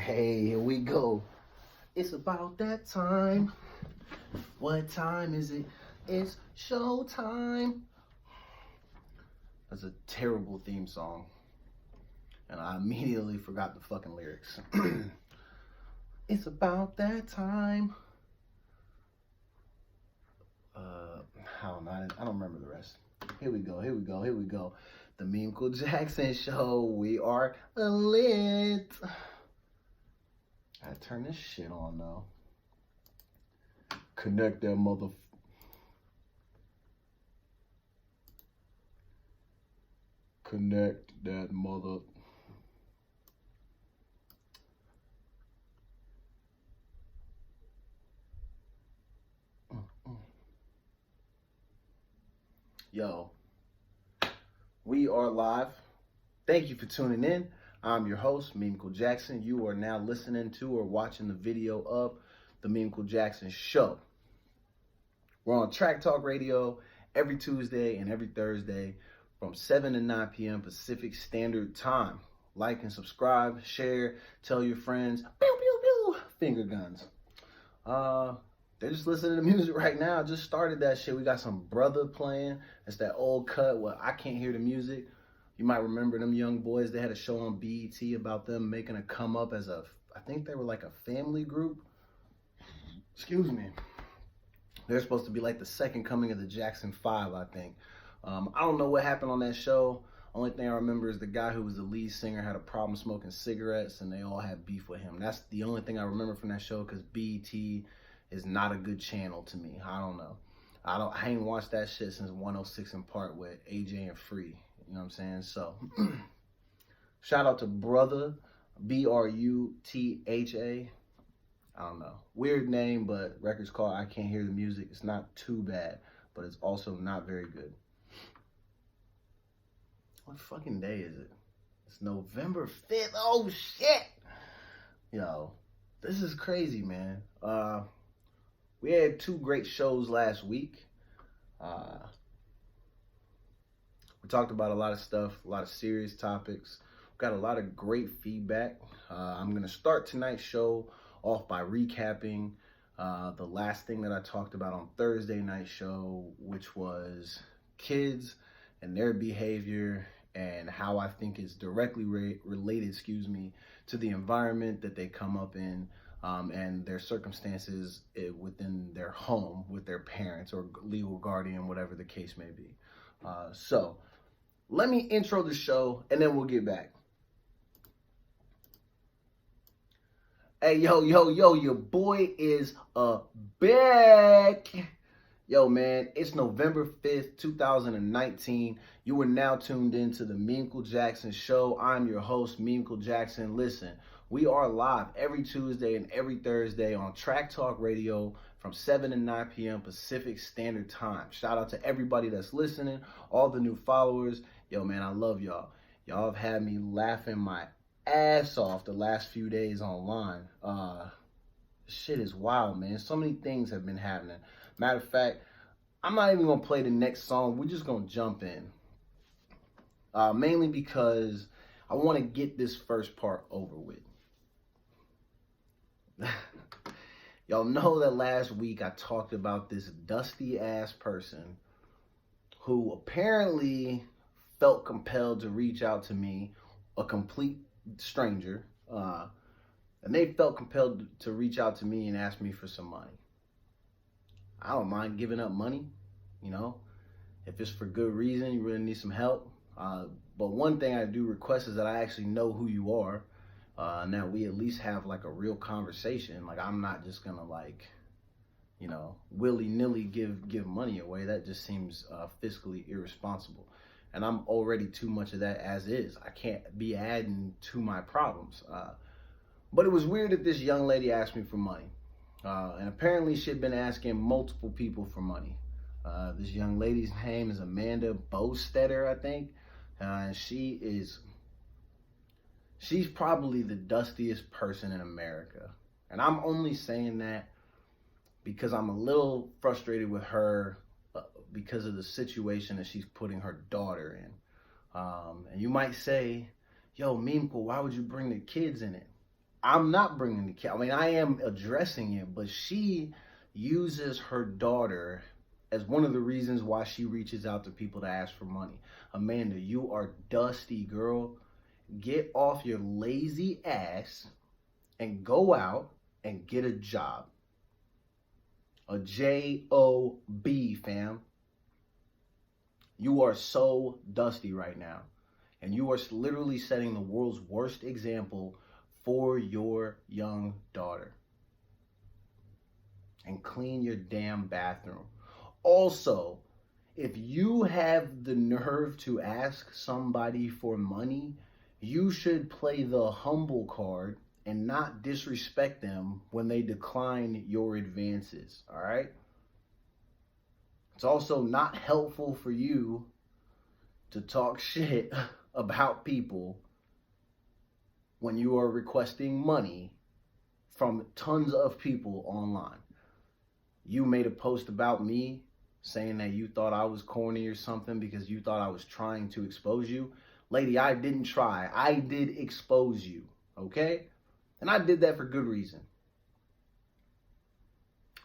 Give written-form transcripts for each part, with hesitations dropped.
Hey, here we go. It's about that time. What time is it? It's show time. That's a terrible theme song. And I immediately forgot the fucking lyrics. It's about that time. I don't remember the rest. Here we go. The Meemco Jackson Show. We are lit. I turn this shit on though. Connect that mother. Connect that mother. Yo, we are live. Thank you for tuning in. I'm your host, Meemco Jackson. You are now listening to or watching the video of the Meemco Jackson Show. We're on Track Talk Radio every Tuesday and every Thursday from 7 to 9 p.m. Pacific Standard Time. Like and subscribe, share, tell your friends. Pew, pew, pew. Finger guns. They're just listening to music right now. I just started that shit. We got some Brother playing. It's that old cut where I can't hear the music. You might remember them young boys. They had a show on BET about them making a come up as I think they were like a family group. Excuse me. They're supposed to be like the second coming of the Jackson 5, I think. I don't know what happened on that show. Only thing I remember is the guy who was the lead singer had a problem smoking cigarettes and they all had beef with him. That's the only thing I remember from that show because BET is not a good channel to me. I don't know. I ain't watched that shit since 106 in Part with AJ and Free. You know what I'm saying? So, shout out to Brother, B-R-U-T-H-A. I don't know. Weird name, but record's called I Can't Hear the Music. It's not too bad, but it's also not very good. What fucking day is it? It's November 5th. Oh, shit. Yo, this is crazy, man. We had two great shows last week. We talked about a lot of stuff, a lot of serious topics. We got a lot of great feedback. I'm going to start tonight's show off by recapping the last thing that I talked about on Thursday night show, which was kids and their behavior and how I think it's directly related, to the environment that they come up in and their circumstances within their home with their parents or legal guardian, whatever the case may be. So let me intro the show and then we'll get back. Hey, yo, your boy is back. Yo, man, it's November 5th, 2019. You are now tuned into the Meemco Jackson Show. I'm your host, Meemco Jackson. Listen, we are live every Tuesday and every Thursday on Track Talk Radio from 7 to 9 p.m. Pacific Standard Time. Shout out to everybody that's listening, all the new followers. Yo, man, I love y'all. Y'all have had me laughing my ass off the last few days online. Shit is wild, man. So many things have been happening. Matter of fact, I'm not even going to play the next song. We're just going to jump in. Mainly because I want to get this first part over with. Y'all know that last week I talked about this dusty ass person who apparently felt compelled to reach out to me, a complete stranger, and they felt compelled to reach out to me and ask me for some money. I don't mind giving up money, you know, if it's for good reason, you really need some help. But one thing I do request is that I actually know who you are, and that we at least have like a real conversation. Like I'm not just gonna like, you know, willy-nilly give money away. That just seems fiscally irresponsible. And I'm already too much of that as is. I can't be adding to my problems. But it was weird that this young lady asked me for money. And apparently she'd been asking multiple people for money. This young lady's name is Amanda Bostetter, I think. And she's probably the dustiest person in America. And I'm only saying that because I'm a little frustrated with her because of the situation that she's putting her daughter in. And you might say, yo, Meemco, why would you bring the kids in it? I'm not bringing the cat. I mean, I am addressing it, but she uses her daughter as one of the reasons why she reaches out to people to ask for money. Amanda, you are dusty, girl. Get off your lazy ass and go out and get a job. A J-O-B, fam. You are so dusty right now. And you are literally setting the world's worst example for your young daughter. And clean your damn bathroom. Also, if you have the nerve to ask somebody for money, you should play the humble card and not disrespect them when they decline your advances, all right? It's also not helpful for you to talk shit about people when you are requesting money from tons of people online. You made a post about me saying that you thought I was corny or something because you thought I was trying to expose you. Lady, I didn't try. I did expose you, okay? And I did that for good reason.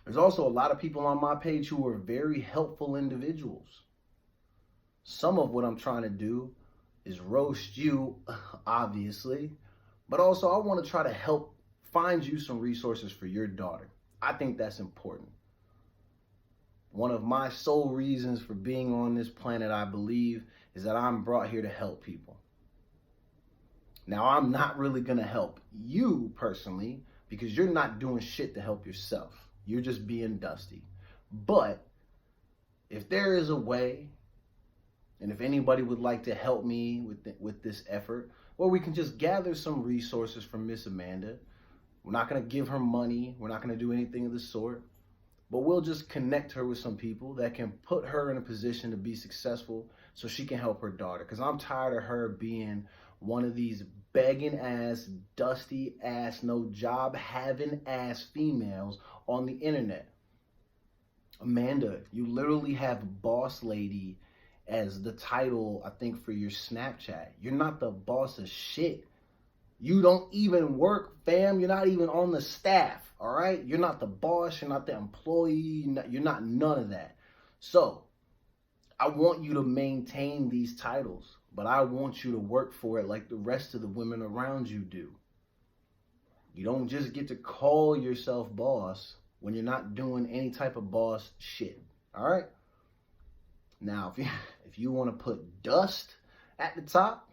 There's also a lot of people on my page who are very helpful individuals. Some of what I'm trying to do is roast you, obviously, but also I want to try to help find you some resources for your daughter. I think that's important. One of my sole reasons for being on this planet, I believe, is that I'm brought here to help people. Now, I'm not really going to help you personally because you're not doing shit to help yourself. You're just being dusty. But if there is a way, and if anybody would like to help me with this effort, or we can just gather some resources from Miss Amanda. We're not going to give her money. We're not going to do anything of the sort. But we'll just connect her with some people that can put her in a position to be successful so she can help her daughter. Because I'm tired of her being one of these begging ass, dusty ass, no job having ass females on the internet. Amanda, you literally have boss lady as the title, I think, for your Snapchat. You're not the boss of shit. You don't even work, fam. You're not even on the staff, all right? You're not the boss. You're not the employee. You're not none of that. So I want you to maintain these titles, but I want you to work for it like the rest of the women around you do. You don't just get to call yourself boss when you're not doing any type of boss shit, all right? Now, if you want to put dust at the top,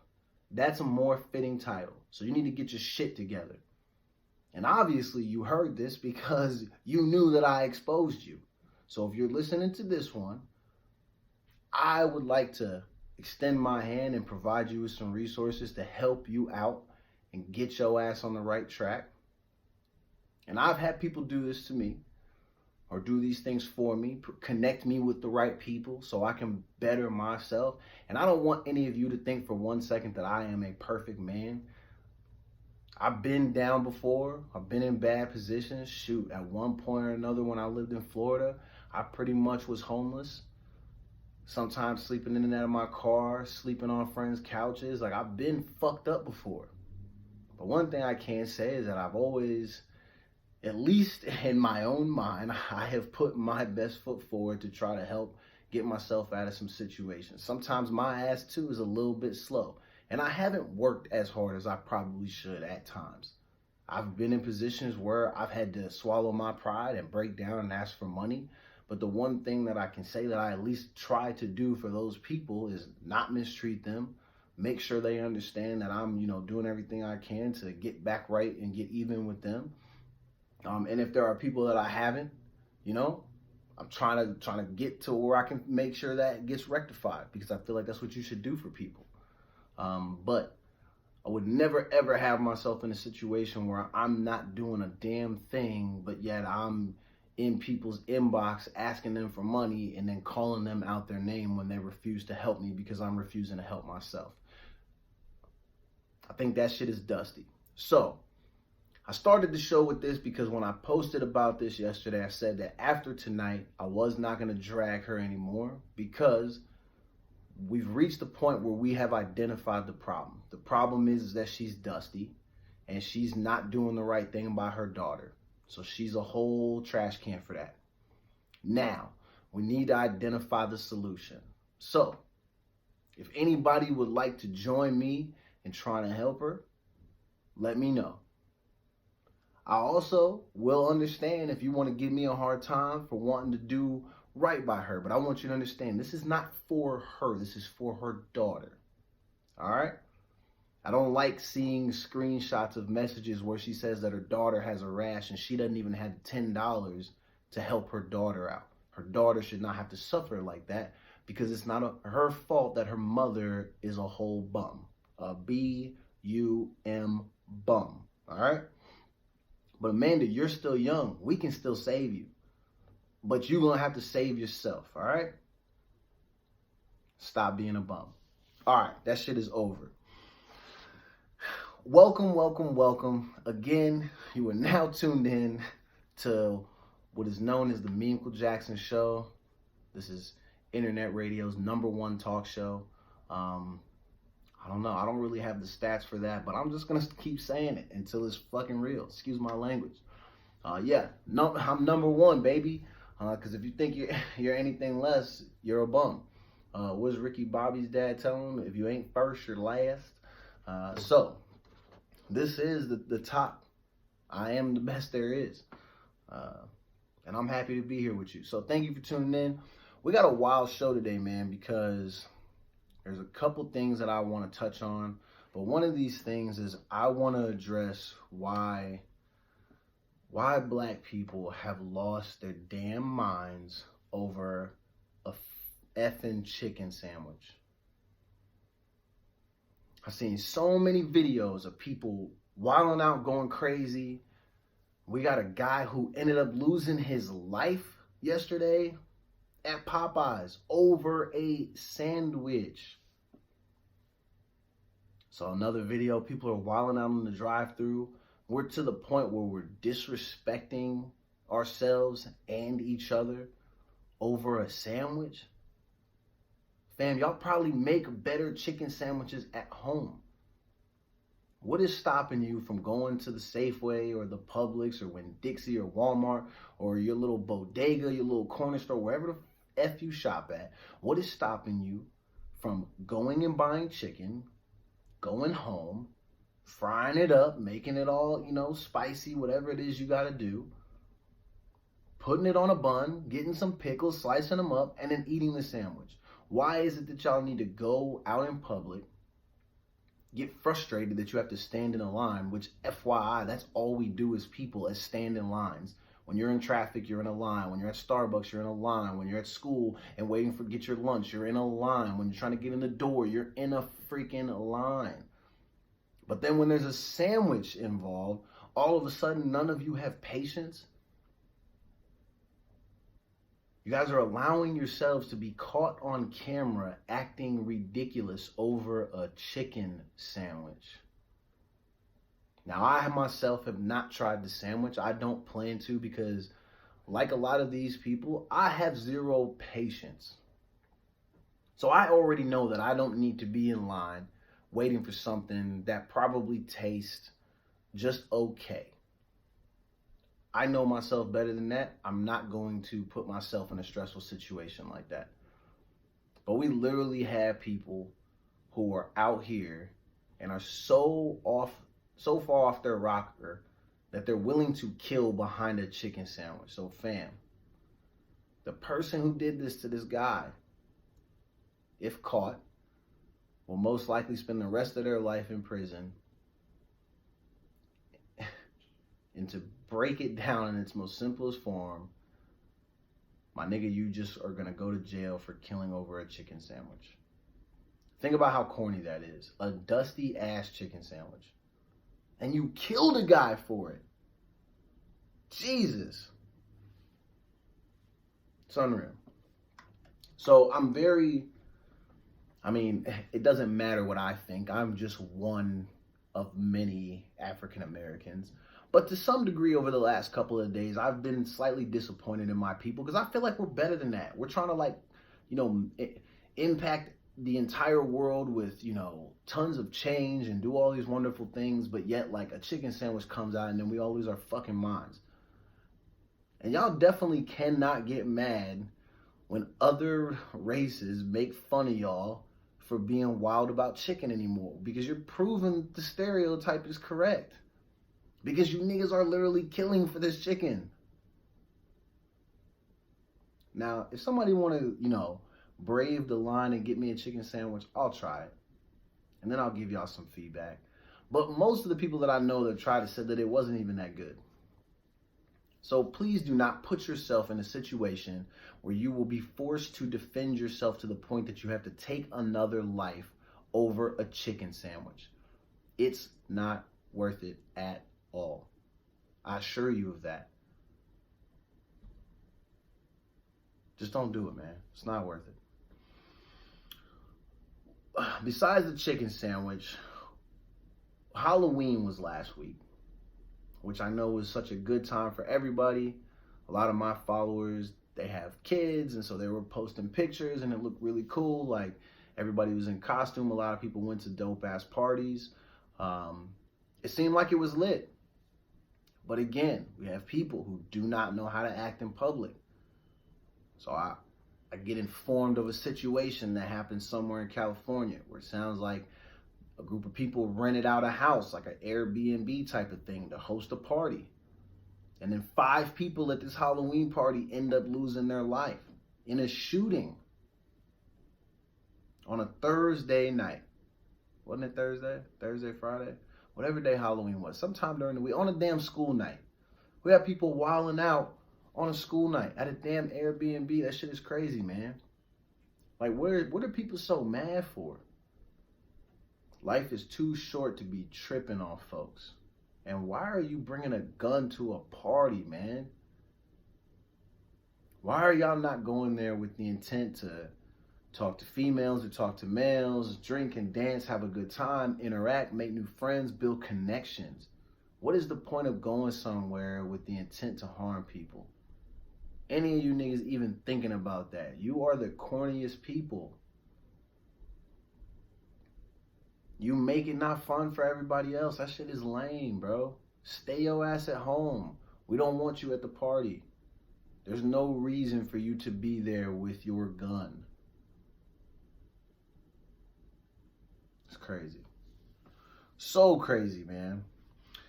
that's a more fitting title. So you need to get your shit together. And obviously you heard this because you knew that I exposed you. So if you're listening to this one, I would like to extend my hand and provide you with some resources to help you out and get your ass on the right track. And I've had people do this to me or do these things for me, connect me with the right people so I can better myself. And I don't want any of you to think for 1 second that I am a perfect man. I've been down before. I've been in bad positions. Shoot, at one point or another when I lived in Florida, I pretty much was homeless. Sometimes sleeping in and out of my car, sleeping on friends' couches. Like, I've been fucked up before. But one thing I can say is that I've always, at least in my own mind, I have put my best foot forward to try to help get myself out of some situations. Sometimes my ass too is a little bit slow, and I haven't worked as hard as I probably should at times. I've been in positions where I've had to swallow my pride and break down and ask for money. But the one thing that I can say that I at least try to do for those people is not mistreat them, make sure they understand that I'm, doing everything I can to get back right and get even with them. And if there are people that I haven't, I'm trying to get to where I can make sure that gets rectified, because I feel like that's what you should do for people. But I would never, ever have myself in a situation where I'm not doing a damn thing, but yet I'm in people's inbox asking them for money and then calling them out their name when they refuse to help me because I'm refusing to help myself. I think that shit is dusty. So I started the show with this because when I posted about this yesterday, I said that after tonight, I was not going to drag her anymore because we've reached the point where we have identified the problem. The problem is that she's dusty and she's not doing the right thing by her daughter. So she's a whole trash can for that. Now, we need to identify the solution. So, if anybody would like to join me in trying to help her, let me know. I also will understand if you want to give me a hard time for wanting to do right by her, but I want you to understand this is not for her. This is for her daughter. All right? I don't like seeing screenshots of messages where she says that her daughter has a rash and she doesn't even have $10 to help her daughter out. Her daughter should not have to suffer like that because it's not her fault that her mother is a whole bum. A B-U-M bum. All right? But Amanda, you're still young. We can still save you. But you're going to have to save yourself. All right? Stop being a bum. All right. That shit is over. Welcome, welcome, welcome. Again, you are now tuned in to what is known as the Meaningful Jackson Show. This is internet radio's #1 talk show. I don't know. I don't really have the stats for that, but I'm just going to keep saying it until it's fucking real. Excuse my language. I'm #1, baby. Because if you think you're anything less, you're a bum. What does Ricky Bobby's dad tell him? If you ain't first, you're last. So, this is the top. I am the best there is. And I'm happy to be here with you. So thank you for tuning in. We got a wild show today, man, because there's a couple things that I want to touch on. But one of these things is I want to address why black people have lost their damn minds over a effing chicken sandwich. I've seen so many videos of people wilding out, going crazy. We got a guy who ended up losing his life yesterday at Popeyes over a sandwich. So another video, people are wilding out in the drive-thru. We're to the point where we're disrespecting ourselves and each other over a sandwich. Fam, y'all probably make better chicken sandwiches at home. What is stopping you from going to the Safeway or the Publix or Winn-Dixie or Walmart or your little bodega, your little corner store, wherever the F you shop at? What is stopping you from going and buying chicken, going home, frying it up, making it all, spicy, whatever it is you got to do, putting it on a bun, getting some pickles, slicing them up, and then eating the sandwich? Why is it that y'all need to go out in public, get frustrated that you have to stand in a line, which FYI, that's all we do as people, is stand in lines. When you're in traffic, you're in a line. When you're at Starbucks, you're in a line. When you're at school and waiting for get your lunch, you're in a line. When you're trying to get in the door, you're in a freaking line. But then when there's a sandwich involved, all of a sudden, none of you have patience. You guys are allowing yourselves to be caught on camera acting ridiculous over a chicken sandwich. Now, I myself have not tried the sandwich. I don't plan to because, like a lot of these people, I have zero patience. So I already know that I don't need to be in line waiting for something that probably tastes just okay. I know myself better than that. I'm not going to put myself in a stressful situation like that. But we literally have people who are out here and are so far off their rocker that they're willing to kill behind a chicken sandwich. So fam, the person who did this to this guy, if caught, will most likely spend the rest of their life in prison. And to break it down in its most simplest form, my nigga, you just are gonna go to jail for killing over a chicken sandwich. Think about how corny that is. A dusty ass chicken sandwich. And you killed a guy for it. Jesus. It's unreal. So it doesn't matter what I think. I'm just one of many African Americans. But to some degree over the last couple of days, I've been slightly disappointed in my people because I feel like we're better than that. We're trying to impact the entire world with, you know, tons of change and do all these wonderful things, but yet like a chicken sandwich comes out and then we all lose our fucking minds. And y'all definitely cannot get mad when other races make fun of y'all for being wild about chicken anymore, because you're proving the stereotype is correct. Because you niggas are literally killing for this chicken. Now, if somebody want to, you know, brave the line and get me a chicken sandwich, I'll try it. And then I'll give y'all some feedback. But most of the people that I know that tried it said that it wasn't even that good. So please do not put yourself in a situation where you will be forced to defend yourself to the point that you have to take another life over a chicken sandwich. It's not worth it at all. I assure you of that. Just don't do it, man. It's not worth it. Besides the chicken sandwich, Halloween was last week, which I know was such a good time for everybody. A lot of my followers, they have kids, and so they were posting pictures, and it looked really cool. Like, everybody was in costume. A lot of people went to dope-ass parties. It seemed like it was lit. But again, we have people who do not know how to act in public. So I get informed of a situation that happened somewhere in California where it sounds like a group of people rented out a house, like an Airbnb type of thing, to host a party. And then 5 people at this Halloween party end up losing their life in a shooting on a Thursday night. Wasn't it Thursday? Thursday, Friday? Whatever day Halloween was. Sometime during the week, on a damn school night. We have people wilding out on a school night at a damn Airbnb. That shit is crazy, man. Like, what are people so mad for? Life is too short to be tripping on folks. And why are you bringing a gun to a party, man? Why are y'all not going there with the intent to talk to females or talk to males, drink and dance, have a good time, interact, make new friends, build connections? What is the point of going somewhere with the intent to harm people? Any of you niggas even thinking about that? You are the corniest people. You make it not fun for everybody else. That shit is lame, bro. Stay your ass at home. We don't want you at the party. There's no reason for you to be there with your gun. It's crazy. So crazy, man.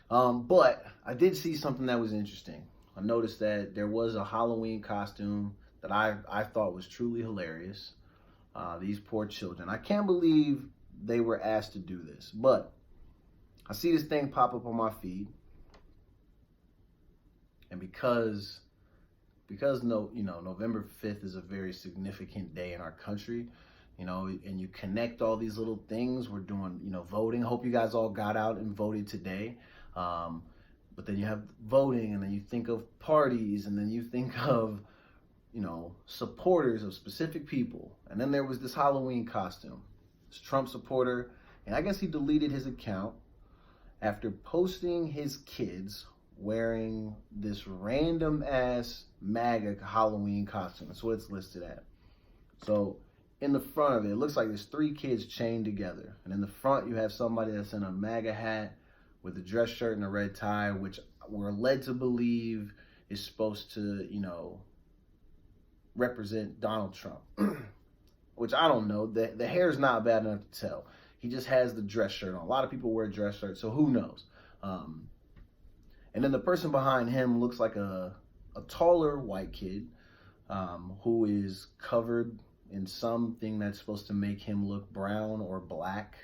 But I did see something that was interesting. I noticed that there was a Halloween costume that I thought was truly hilarious. These poor children. I can't believe they were asked to do this, but I see this thing pop up on my feed, and because November 5th is a very significant day in our country, and you connect all these little things. We're doing, voting. I hope you guys all got out and voted today. But then you have voting, and then you think of parties, and then you think of, supporters of specific people. And then there was this Halloween costume. This Trump supporter, and I guess he deleted his account after posting his kids wearing this random ass MAGA Halloween costume. That's what it's listed at. So in the front of it, it looks like there's 3 kids chained together. And in the front, you have somebody that's in a MAGA hat with a dress shirt and a red tie, which we're led to believe is supposed to, represent Donald Trump. Which I don't know. The hair's not bad enough to tell. He just has the dress shirt on. A lot of people wear dress shirts, so who knows? And then the person behind him looks like a taller white kid who is covered in something that's supposed to make him look brown or black.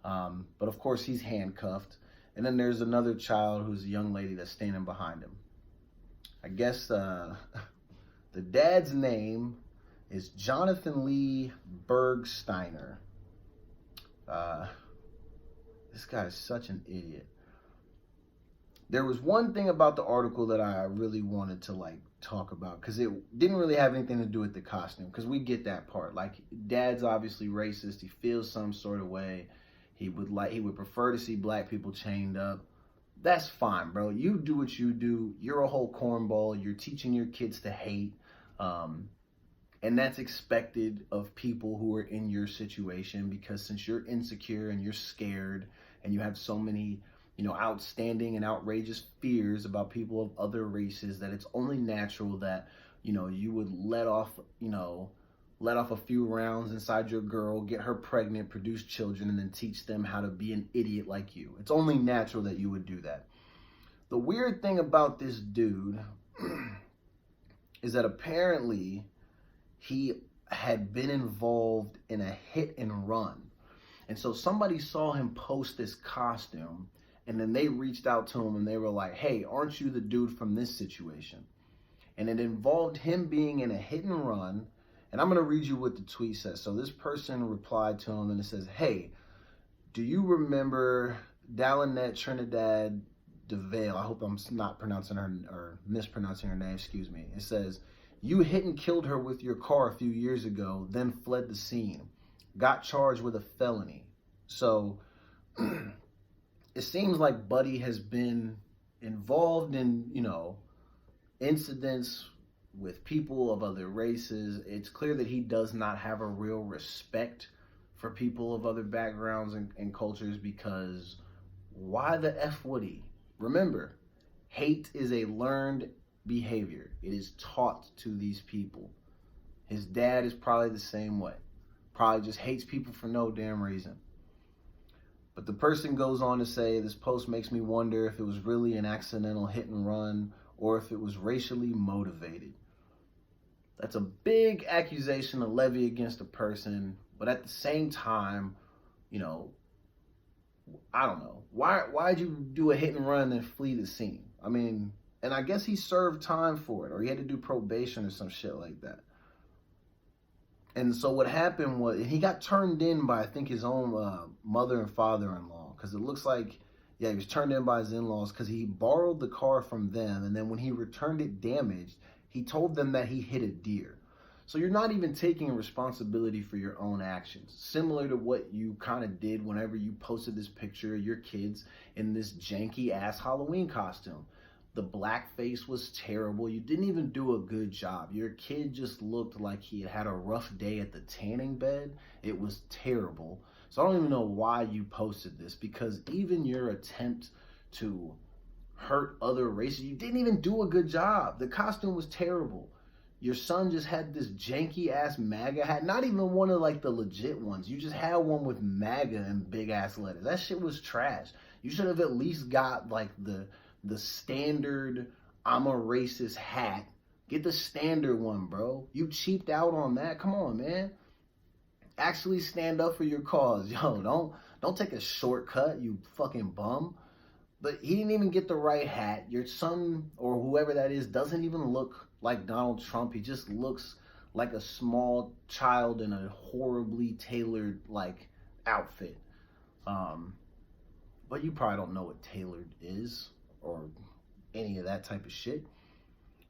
But of course, he's handcuffed. And then there's another child who's a young lady that's standing behind him. I guess the dad's name is Jonathan Lee Bergsteiner. This guy is such an idiot. There was one thing about the article that I really wanted to talk about, because it didn't really have anything to do with the costume, because we get that part. Like, dad's obviously racist. He feels some sort of way. He would prefer to see black people chained up. That's fine, bro. You do what you do. You're a whole cornball. You're teaching your kids to hate. And that's expected of people who are in your situation, because since you're insecure and you're scared and you have so many, outstanding and outrageous fears about people of other races, that it's only natural that, you would let off a few rounds inside your girl, get her pregnant, produce children, and then teach them how to be an idiot like you. It's only natural that you would do that. The weird thing about this dude is that apparently he had been involved in a hit and run. And so somebody saw him post this costume, and then they reached out to him and they were like, hey, aren't you the dude from this situation? And it involved him being in a hit and run. And I'm going to read you what the tweet says. So this person replied to him and it says, hey, do you remember Dalinette Trinidad DeVale? I hope I'm not pronouncing her or mispronouncing her name, excuse me. It says, you hit and killed her with your car a few years ago, then fled the scene. Got charged with a felony. So it seems like Buddy has been involved in, incidents with people of other races. It's clear that he does not have a real respect for people of other backgrounds and cultures, because why the F would he? Remember, hate is a learned behavior. It is taught to these people. His dad is probably the same way. Probably just hates people for no damn reason. But the person goes on to say, this post makes me wonder if it was really an accidental hit and run or if it was racially motivated. That's a big accusation to levy against a person, but at the same time, I don't know. Why'd you do a hit and run and flee the scene? I mean, and I guess he served time for it, or he had to do probation or some shit like that. And so what happened was, he got turned in by, I think, his own mother and father-in-law, because it looks like, he was turned in by his in-laws because he borrowed the car from them, and then when he returned it damaged, he told them that he hit a deer. So you're not even taking responsibility for your own actions. Similar to what you kind of did whenever you posted this picture of your kids in this janky-ass Halloween costume. The blackface was terrible. You didn't even do a good job. Your kid just looked like he had had a rough day at the tanning bed. It was terrible. So I don't even know why you posted this, because even your attempt to hurt other races, you didn't even do a good job. The costume was terrible. Your son just had this janky ass MAGA hat, not even one of like the legit ones. You just had one with MAGA and big ass letters. That shit was trash. You should have at least got like the standard I'm a racist hat. Get the standard one, bro. You cheaped out on that. Come on, man. Actually stand up for your cause. Yo, don't take a shortcut, you fucking bum. But he didn't even get the right hat. Your son, or whoever that is, doesn't even look like Donald Trump. He just looks like a small child in a horribly tailored, like, outfit. But you probably don't know what tailored is, or any of that type of shit.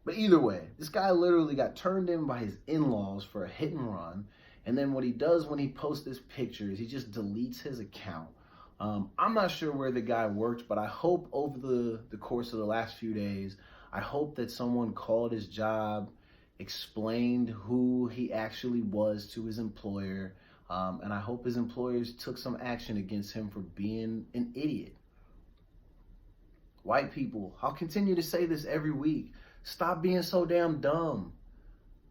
But either way, this guy literally got turned in by his in-laws for a hit and run. And then what he does when he posts this picture is he just deletes his account. I'm not sure where the guy worked, but I hope over the course of the last few days, I hope that someone called his job, explained who he actually was to his employer, and I hope his employers took some action against him for being an idiot. White people, I'll continue to say this every week. Stop being so damn dumb.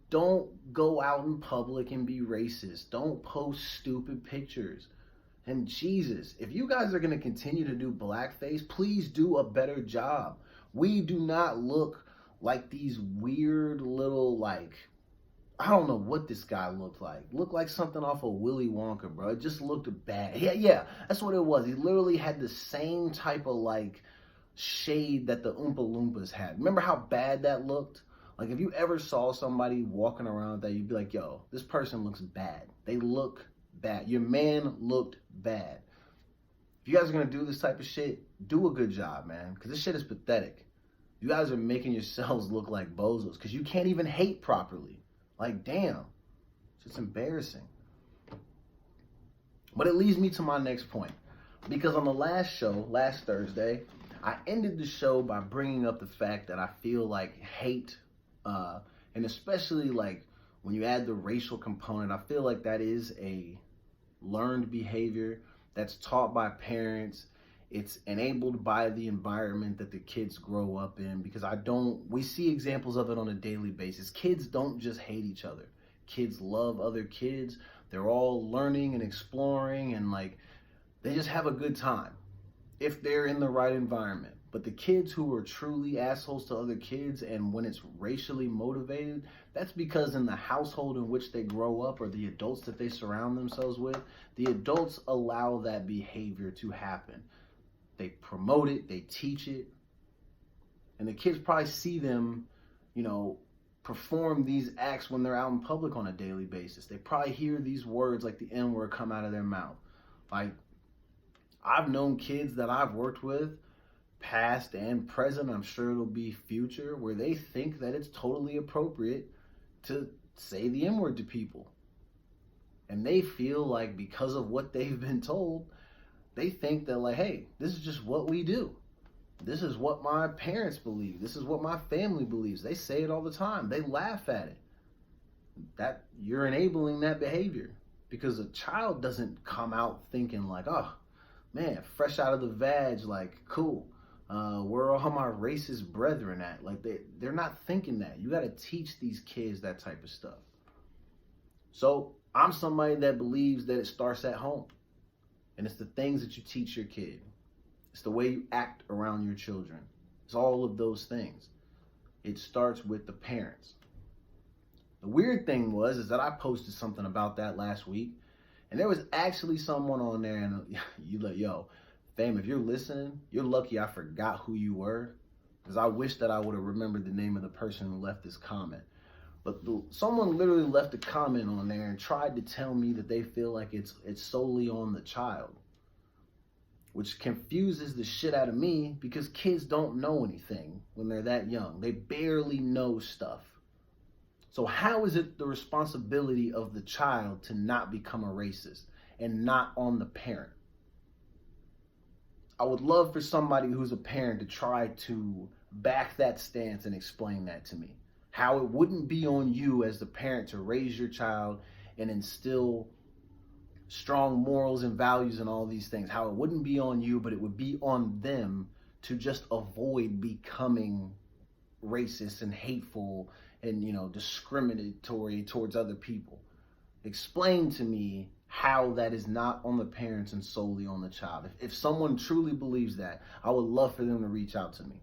Don't go out in public and be racist. Don't post stupid pictures. And Jesus, if you guys are going to continue to do blackface, please do a better job. We do not look like these weird little, like, I don't know what this guy looked like. Looked like something off of Willy Wonka, bro. It just looked bad. Yeah, that's what it was. He literally had the same type of, like, shade that the Oompa Loompas had. Remember how bad that looked? Like, if you ever saw somebody walking around that, you'd be like, yo, this person looks bad. They look bad. Your man looked bad. If you guys are going to do this type of shit, do a good job, man, because this shit is pathetic. You guys are making yourselves look like bozos because you can't even hate properly. Like, damn. It's just embarrassing. But it leads me to my next point, because on the last show, last Thursday, I ended the show by bringing up the fact that I feel like hate, and especially like when you add the racial component, I feel like that is a learned behavior that's taught by parents. It's enabled by the environment that the kids grow up in, because we see examples of it on a daily basis. Kids don't just hate each other. Kids love other kids. They're all learning and exploring, and like, they just have a good time if they're in the right environment. But the kids who are truly assholes to other kids, and when it's racially motivated, that's because in the household in which they grow up, or the adults that they surround themselves with, the adults allow that behavior to happen. They promote it, they teach it, and the kids probably see them, perform these acts when they're out in public on a daily basis. They probably hear these words like the N-word come out of their mouth. Like, I've known kids that I've worked with, past and present, I'm sure it'll be future, where they think that it's totally appropriate to say the N-word to people. And they feel like, because of what they've been told, they think that, like, hey, this is just what we do. This is what my parents believe. This is what my family believes. They say it all the time. They laugh at it. That you're enabling that behavior, because a child doesn't come out thinking like, oh man, fresh out of the vag, like, cool. Where are all my racist brethren at? Like, they're not thinking that. You got to teach these kids that type of stuff. So I'm somebody that believes that it starts at home. And it's the things that you teach your kid. It's the way you act around your children. It's all of those things. It starts with the parents. The weird thing is that I posted something about that last week, and there was actually someone on there, and you like, yo, fam, if you're listening, you're lucky I forgot who you were, because I wish that I would have remembered the name of the person who left this comment. But someone literally left a comment on there and tried to tell me that they feel like it's solely on the child, which confuses the shit out of me, because kids don't know anything when they're that young. They barely know stuff. So how is it the responsibility of the child to not become a racist and not on the parent? I would love for somebody who's a parent to try to back that stance and explain that to me. How it wouldn't be on you as the parent to raise your child and instill strong morals and values and all these things. How it wouldn't be on you, but it would be on them to just avoid becoming racist and hateful and, discriminatory towards other people. Explain to me how that is not on the parents and solely on the child. If someone truly believes that, I would love for them to reach out to me.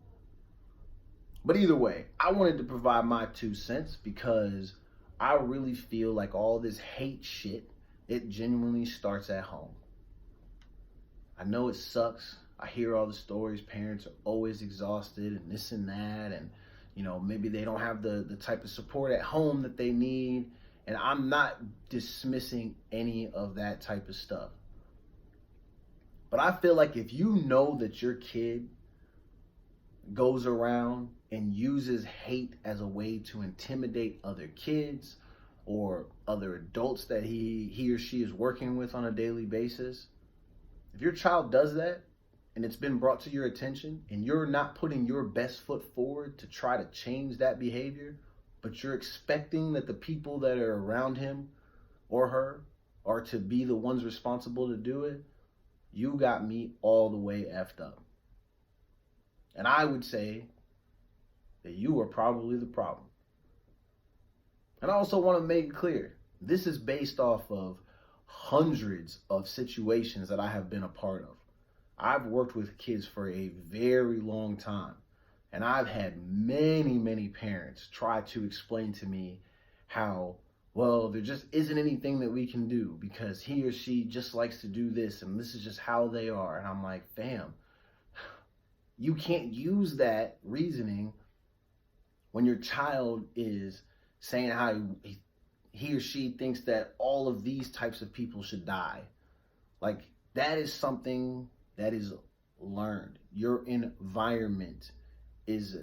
But either way, I wanted to provide my 2 cents, because I really feel like all this hate shit, it genuinely starts at home. I know it sucks. I hear all the stories. Parents are always exhausted and this and that, and maybe they don't have the type of support at home that they need. And I'm not dismissing any of that type of stuff. But I feel like if you know that your kid goes around and uses hate as a way to intimidate other kids or other adults that he or she is working with on a daily basis, if your child does that and it's been brought to your attention and you're not putting your best foot forward to try to change that behavior, but you're expecting that the people that are around him or her are to be the ones responsible to do it, you got me all the way effed up. And I would say that you are probably the problem. And I also want to make it clear, this is based off of hundreds of situations that I have been a part of. I've worked with kids for a very long time, and I've had many parents try to explain to me how, well, there just isn't anything that we can do because he or she just likes to do this and this is just how they are. And I'm like, fam, you can't use that reasoning when your child is saying how he or she thinks that all of these types of people should die. Like, that is something that is learned. Your environment is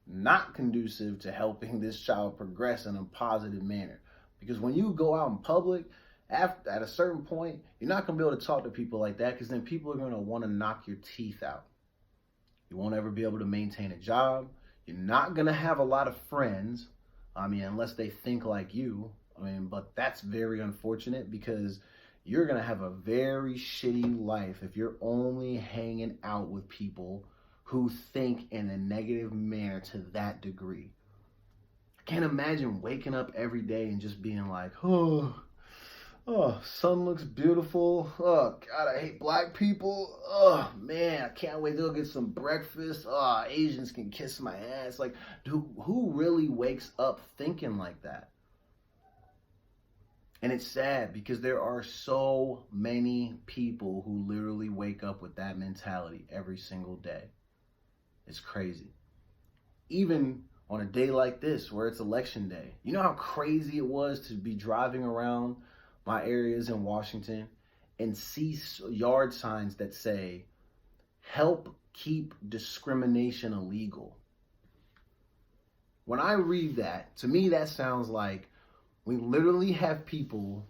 not conducive to helping this child progress in a positive manner. Because when you go out in public, at a certain point, you're not going to be able to talk to people like that, because then people are going to want to knock your teeth out. You won't ever be able to maintain a job. You're not going to have a lot of friends. I mean, unless they think like you, I mean, but that's very unfortunate because you're going to have a very shitty life if you're only hanging out with people who think in a negative manner to that degree. I can't imagine waking up every day and just being like, oh, sun looks beautiful. Oh, God, I hate black people. Oh, man, I can't wait to go get some breakfast. Oh, Asians can kiss my ass. Like, dude, who really wakes up thinking like that? And it's sad because there are so many people who literally wake up with that mentality every single day. It's crazy. Even on a day like this where it's election day. You know how crazy it was to be driving around my areas in Washington and see yard signs that say, "Help keep discrimination illegal." When I read that, to me that sounds like we literally have people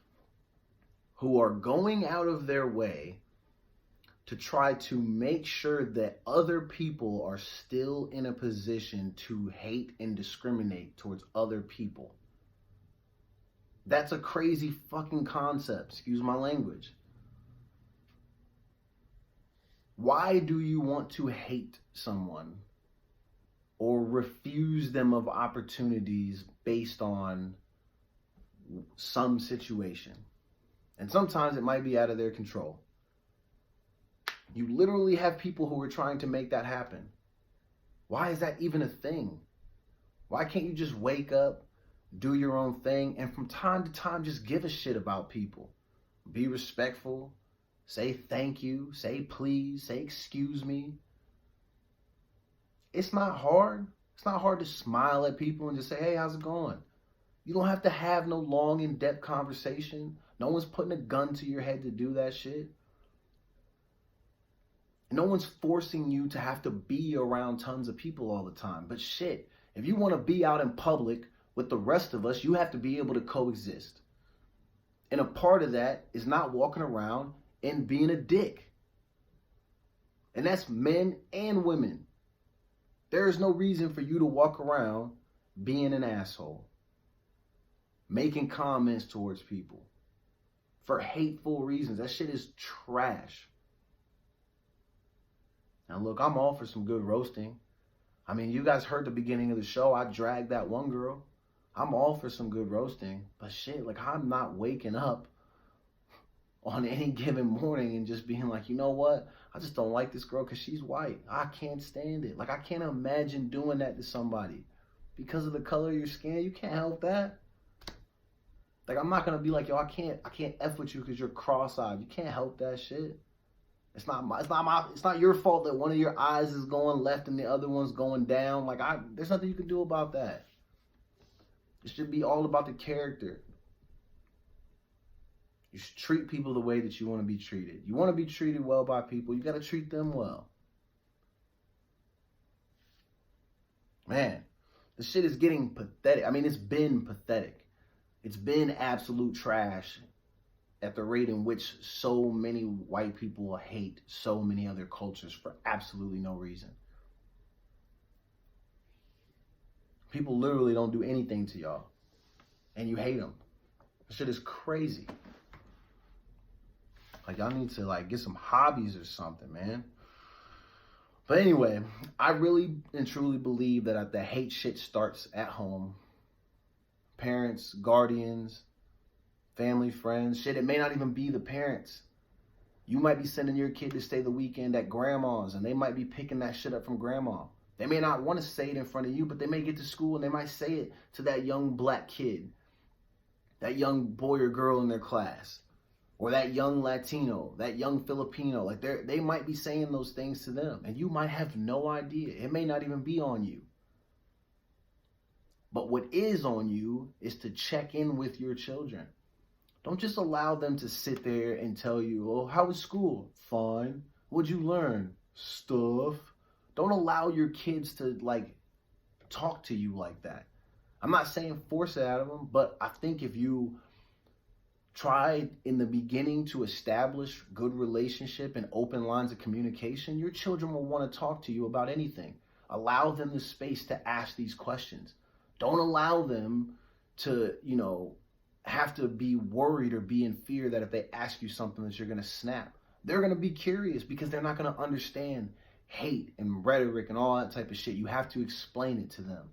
who are going out of their way to try to make sure that other people are still in a position to hate and discriminate towards other people. That's a crazy fucking concept, excuse my language. Why do you want to hate someone or refuse them of opportunities based on some situation? And sometimes it might be out of their control. You literally have people who are trying to make that happen. Why is that even a thing? Why can't you just wake up, do your own thing, and from time to time just give a shit about people? Be respectful, say thank you, say please, say excuse me. It's not hard. It's not hard to smile at people and just say, "Hey, how's it going?" You don't have to have no long, in-depth conversation. No one's putting a gun to your head to do that shit. No one's forcing you to have to be around tons of people all the time. But shit, if you want to be out in public with the rest of us, you have to be able to coexist. And a part of that is not walking around and being a dick. And that's men and women. There is no reason for you to walk around being an asshole, making comments towards people for hateful reasons. That shit is trash. Now look, I'm all for some good roasting. I mean, you guys heard the beginning of the show. I dragged that one girl. I'm all for some good roasting. But shit, like, I'm not waking up on any given morning and just being like, you know what? I just don't like this girl because she's white. I can't stand it. Like, I can't imagine doing that to somebody. Because of the color of your skin, you can't help that. Like, I'm not going to be like, yo, I can't F with you because you're cross-eyed. You can't help that shit. It's not your fault that one of your eyes is going left and the other one's going down. Like, there's nothing you can do about that. It should be all about the character. You should treat people the way that you want to be treated. You want to be treated well by people, you got to treat them well. Man, the shit is getting pathetic. I mean, it's been pathetic. It's been absolute trash at the rate in which so many white people hate so many other cultures for absolutely no reason. People literally don't do anything to y'all, and you hate them. That shit is crazy. Like, y'all need to, like, get some hobbies or something, man. But anyway, I really and truly believe that the hate shit starts at home. Parents, guardians, family, friends. Shit, it may not even be the parents. You might be sending your kid to stay the weekend at grandma's, and they might be picking that shit up from grandma. They may not want to say it in front of you, but they may get to school and they might say it to that young black kid, that young boy or girl in their class, or that young Latino, that young Filipino. Like, they might be saying those things to them, and you might have no idea. It may not even be on you. But what is on you is to check in with your children. Don't just allow them to sit there and tell you, "Oh, how was school?" "Fine." "What'd you learn?" "Stuff." Don't allow your kids to, like, talk to you like that. I'm not saying force it out of them, but I think if you try in the beginning to establish good relationship and open lines of communication, your children will want to talk to you about anything. Allow them the space to ask these questions. Don't allow them to, have to be worried or be in fear that if they ask you something that you're going to snap. They're going to be curious because they're not going to understand hate and rhetoric and all that type of shit. You have to explain it to them.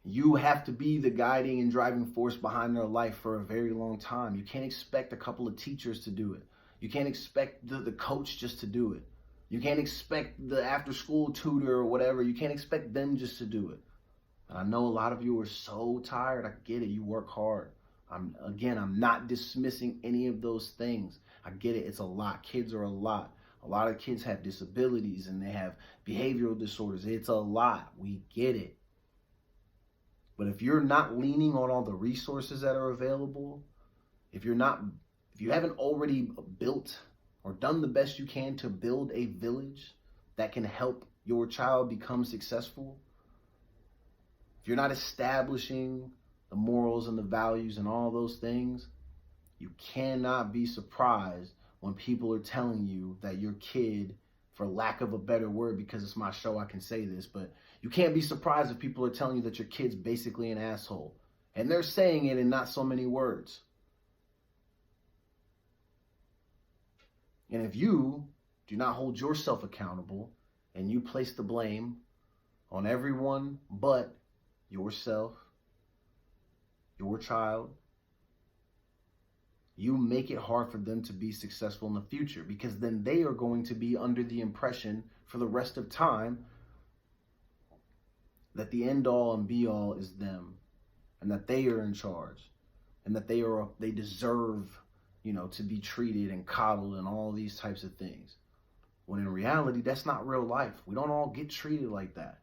You have to be the guiding and driving force behind their life for a very long time. You can't expect a couple of teachers to do it. You can't expect the coach just to do it. You can't expect the after-school tutor or whatever. You can't expect them just to do it. And I know a lot of you are so tired. I get it. You work hard. I'm not dismissing any of those things. I get it. It's a lot. Kids are a lot. A lot of kids have disabilities and they have behavioral disorders. It's a lot. We get it. But if you're not leaning on all the resources that are available, if you haven't already built or done the best you can to build a village that can help your child become successful, if you're not establishing the morals and the values and all those things, you cannot be surprised when people are telling you that your kid, for lack of a better word, because it's my show, I can say this, but you can't be surprised if people are telling you that your kid's basically an asshole. And they're saying it in not so many words. And if you do not hold yourself accountable and you place the blame on everyone but yourself, your child, you make it hard for them to be successful in the future, because then they are going to be under the impression for the rest of time that the end all and be all is them, and that they are in charge, and that they deserve, to be treated and coddled and all these types of things. When in reality, that's not real life. We don't all get treated like that.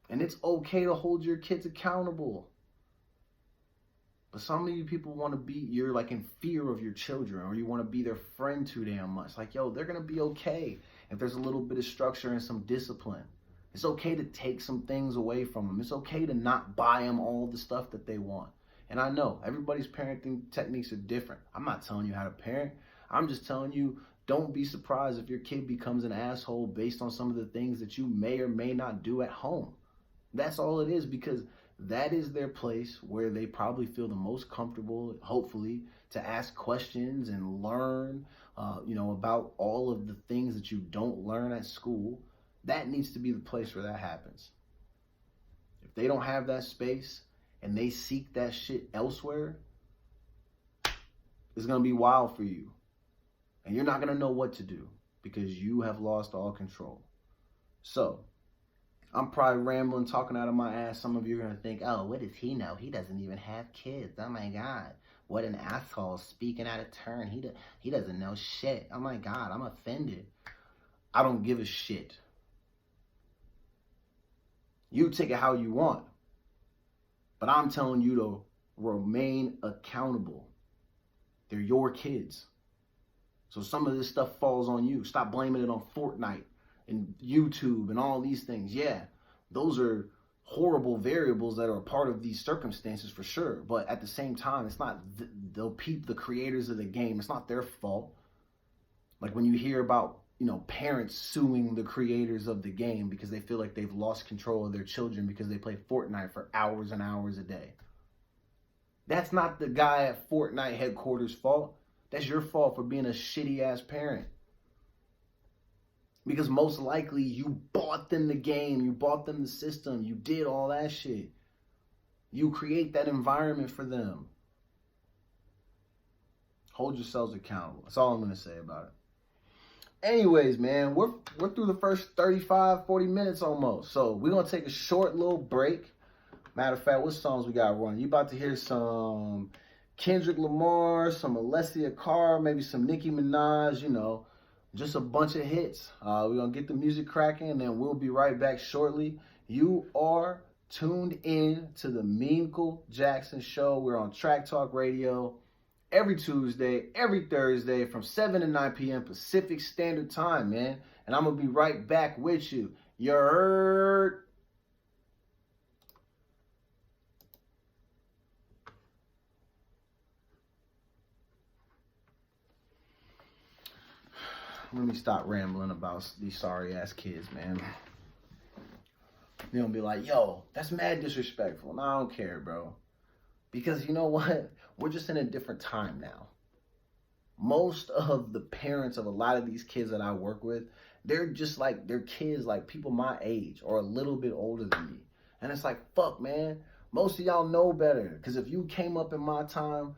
And it's okay to hold your kids accountable. But some of you people you're like in fear of your children, or you want to be their friend too damn much. Like, yo, they're going to be okay if there's a little bit of structure and some discipline. It's okay to take some things away from them. It's okay to not buy them all the stuff that they want. And I know everybody's parenting techniques are different. I'm not telling you how to parent. I'm just telling you, don't be surprised if your kid becomes an asshole based on some of the things that you may or may not do at home. That's all it is, because that is their place where they probably feel the most comfortable, hopefully, to ask questions and learn, about all of the things that you don't learn at school. That needs to be the place where that happens. If they don't have that space and they seek that shit elsewhere, it's going to be wild for you. And you're not going to know what to do because you have lost all control. So, I'm probably rambling, talking out of my ass. Some of you are going to think, oh, what does he know? He doesn't even have kids. Oh, my God. What an asshole, speaking out of turn. He doesn't know shit. Oh, my God, I'm offended. I don't give a shit. You take it how you want. But I'm telling you to remain accountable. They're your kids. So some of this stuff falls on you. Stop blaming it on Fortnite and YouTube and all these things. Yeah, those are horrible variables that are a part of these circumstances for sure. But at the same time, it's not the creators of the game. It's not their fault. Like when you hear about, parents suing the creators of the game because they feel like they've lost control of their children because they play Fortnite for hours and hours a day. That's not the guy at Fortnite headquarters' fault. That's your fault for being a shitty ass parent. Because most likely you bought them the game, you bought them the system, you did all that shit. You create that environment for them. Hold yourselves accountable. That's all I'm going to say about it. Anyways, man, we're through the first 35, 40 minutes almost. So we're going to take a short little break. Matter of fact, what songs we got running? You about to hear some Kendrick Lamar, some Alessia Cara, maybe some Nicki Minaj, just a bunch of hits. We're going to get the music cracking, and then we'll be right back shortly. You are tuned in to the Meanco Jackson Show. We're on Track Talk Radio every Tuesday, every Thursday from 7 to 9 p.m. Pacific Standard Time, man. And I'm going to be right back with you. You heard? Let me stop rambling about these sorry ass kids, man. They're gonna be like, yo, that's mad disrespectful. No, I don't care, bro. Because you know what? We're just in a different time now. Most of the parents of a lot of these kids that I work with, they're just like, they're kids like people my age or a little bit older than me. And it's like, fuck, man. Most of y'all know better. Because if you came up in my time,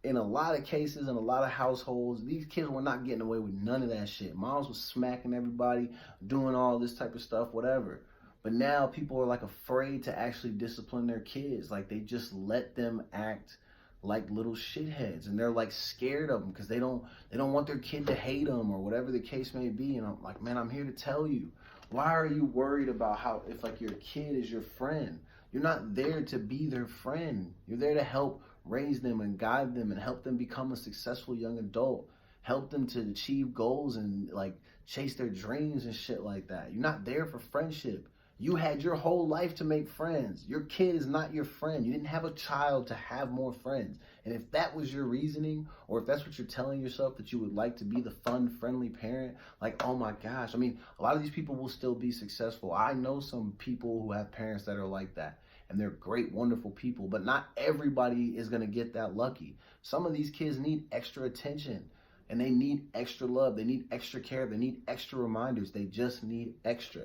in a lot of cases, in a lot of households, these kids were not getting away with none of that shit. Moms was smacking everybody, doing all this type of stuff, whatever. But now people are like afraid to actually discipline their kids. Like they just let them act like little shitheads, and they're like scared of them because they don't want their kid to hate them or whatever the case may be. And I'm like, man, I'm here to tell you, why are you worried about how if like your kid is your friend? You're not there to be their friend. You're there to help raise them and guide them and help them become a successful young adult, help them to achieve goals and like chase their dreams and shit like that. You're not there for friendship. You had your whole life to make friends. Your kid is not your friend. You didn't have a child to have more friends. And if that was your reasoning, or if that's what you're telling yourself, that you would like to be the fun, friendly parent, like, oh my gosh. I mean, a lot of these people will still be successful. I know some people who have parents that are like that, and they're great, wonderful people, but not everybody is going to get that lucky. Some of these kids need extra attention, and they need extra love. They need extra care. They need extra reminders. They just need extra.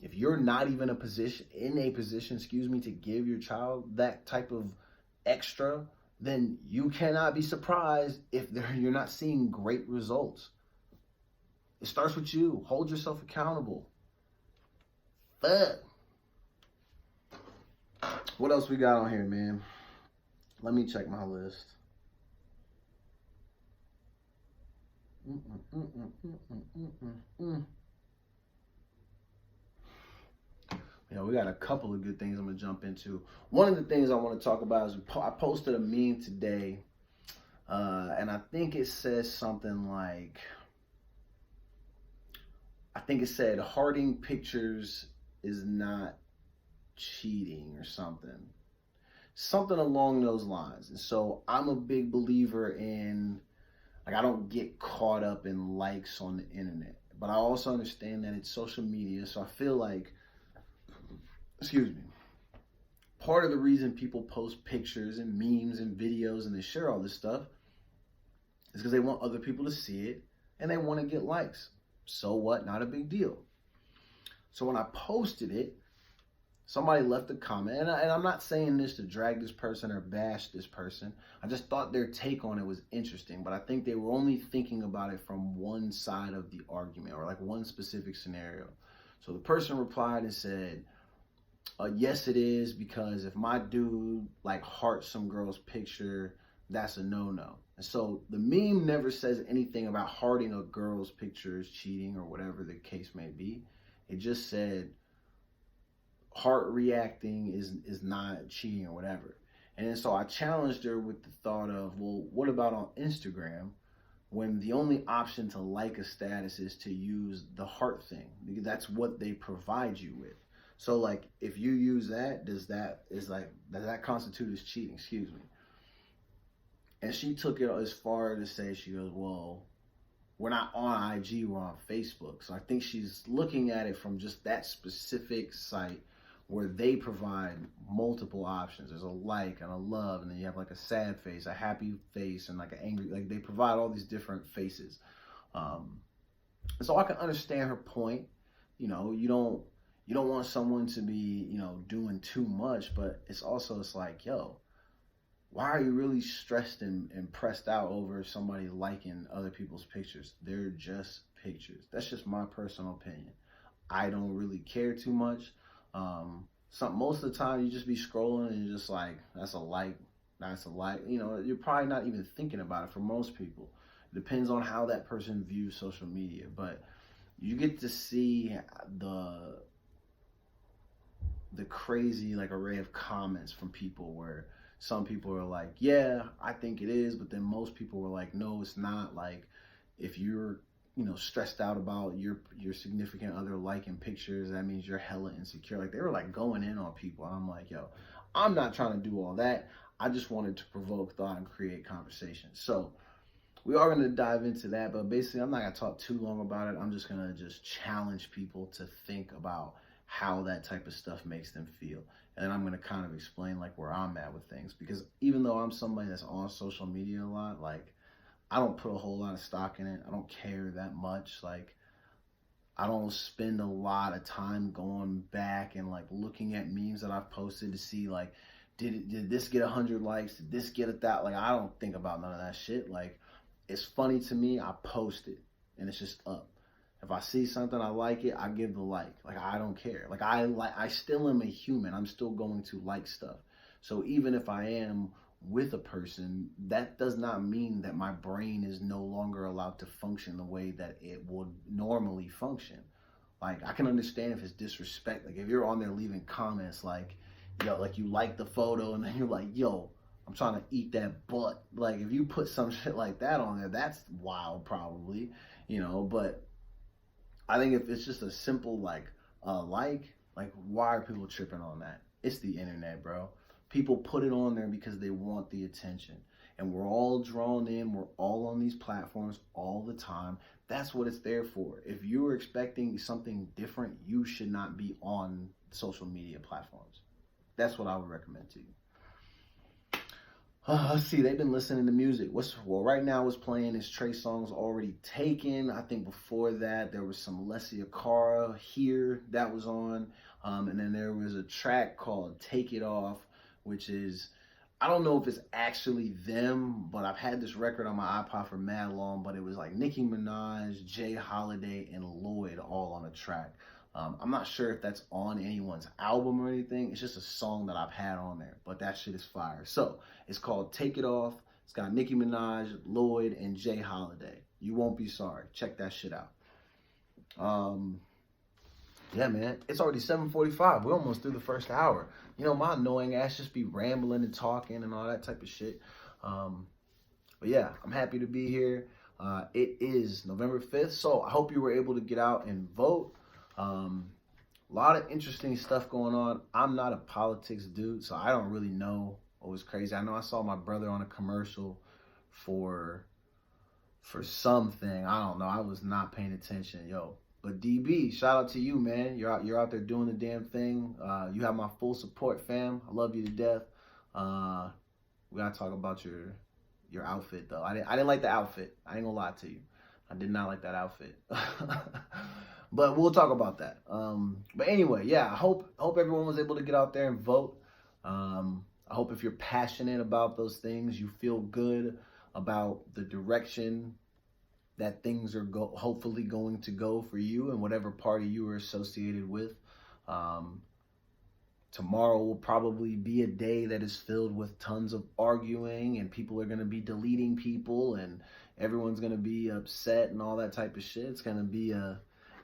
If you're not even in a position, to give your child that type of extra, then you cannot be surprised if you're not seeing great results. It starts with you. Hold yourself accountable. Fuck. What else we got on here, man? Let me check my list. You know, we got a couple of good things I'm going to jump into. One of the things I want to talk about is I posted a meme today, and I think it says something like, I think it said, hearting pictures is not cheating or something. Something along those lines. And so I'm a big believer in, like, I don't get caught up in likes on the internet. But I also understand that it's social media, so I feel like, part of the reason people post pictures and memes and videos and they share all this stuff is because they want other people to see it and they want to get likes. So what? Not a big deal. So when I posted it, somebody left a comment, and I'm not saying this to drag this person or bash this person. I just thought their take on it was interesting, but I think they were only thinking about it from one side of the argument or like one specific scenario. So the person replied and said, yes, it is, because if my dude like hearts some girl's picture, that's a no-no. And so the meme never says anything about hearting a girl's picture is cheating or whatever the case may be. It just said heart reacting is not cheating or whatever. And then so I challenged her with the thought of, well, what about on Instagram when the only option to like a status is to use the heart thing? Because that's what they provide you with. So like, if you use that, does that constitute as cheating? Excuse me. And she took it as far to say, she goes, well, we're not on IG, we're on Facebook. So I think she's looking at it from just that specific site where they provide multiple options. There's a like and a love, and then you have like a sad face, a happy face, and like an angry, like they provide all these different faces. And so I can understand her point. You know, you don't want someone to be, you know, doing too much, but it's like, yo, why are you really stressed and pressed out over somebody liking other people's pictures? They're just pictures. That's just my personal opinion. I don't really care too much. Most of the time you just be scrolling and you're just like, that's a like. You know, you're probably not even thinking about it for most people. It depends on how that person views social media, but you get to see the crazy like array of comments from people where some people are like, yeah, I think it is, but then most people were like, no, it's not. Like, if you're, you know, stressed out about your significant other liking pictures, that means you're hella insecure. Like, they were like going in on people, and I'm like, yo, I'm not trying to do all that. I just wanted to provoke thought and create conversation. So we are going to dive into that, but basically I'm not going to talk too long about it. I'm just going to challenge people to think about how that type of stuff makes them feel. And then I'm going to kind of explain like where I'm at with things, because even though I'm somebody that's on social media a lot, like I don't put a whole lot of stock in it. I don't care that much. Like I don't spend a lot of time going back and like looking at memes that I've posted to see like, did this get 100 likes? Did this get that? Like I don't think about none of that shit. Like it's funny to me. I post it and it's just up. If I see something I like it, I give the like. Like I don't care. Like I still am a human. I'm still going to like stuff. So even if I am with a person, that does not mean that my brain is no longer allowed to function the way that it would normally function. Like I can understand if it's disrespect. Like if you're on there leaving comments like, yo, like you like the photo and then you're like, yo, I'm trying to eat that butt. Like if you put some shit like that on there, that's wild probably, but I think if it's just a simple like why are people tripping on that? It's the internet, bro. People put it on there because they want the attention. And we're all drawn in. We're all on these platforms all the time. That's what it's there for. If you're expecting something different, you should not be on social media platforms. That's what I would recommend to you. Let's see, they've been listening to music. Right now what's playing is Trey Songz Already Taken. I think before that there was some Alessia Cara Here that was on. And then there was a track called Take It Off, which is, I don't know if it's actually them, but I've had this record on my iPod for mad long, but it was like Nicki Minaj, Jay Holiday, and Lloyd all on a track. I'm not sure if that's on anyone's album or anything. It's just a song that I've had on there, but that shit is fire. So it's called Take It Off. It's got Nicki Minaj, Lloyd, and Jay Holiday. You won't be sorry. Check that shit out. Yeah, man. It's already 7:45. We're almost through the first hour. My annoying ass just be rambling and talking and all that type of shit. But yeah, I'm happy to be here. It is November 5th, so I hope you were able to get out and vote. A lot of interesting stuff going on. I'm not a politics dude, so I don't really know what was crazy. I know I saw my brother on a commercial for something. I don't know. I was not paying attention, yo. But DB, shout out to you, man. You're out there doing the damn thing. You have my full support, fam. I love you to death. We gotta talk about your outfit though. I didn't like the outfit. I ain't gonna lie to you. I did not like that outfit. But we'll talk about that. But anyway, yeah, I hope everyone was able to get out there and vote. I hope if you're passionate about those things, you feel good about the direction that things are hopefully going to go for you and whatever party you are associated with. Tomorrow will probably be a day that is filled with tons of arguing, and people are going to be deleting people, and everyone's going to be upset and all that type of shit.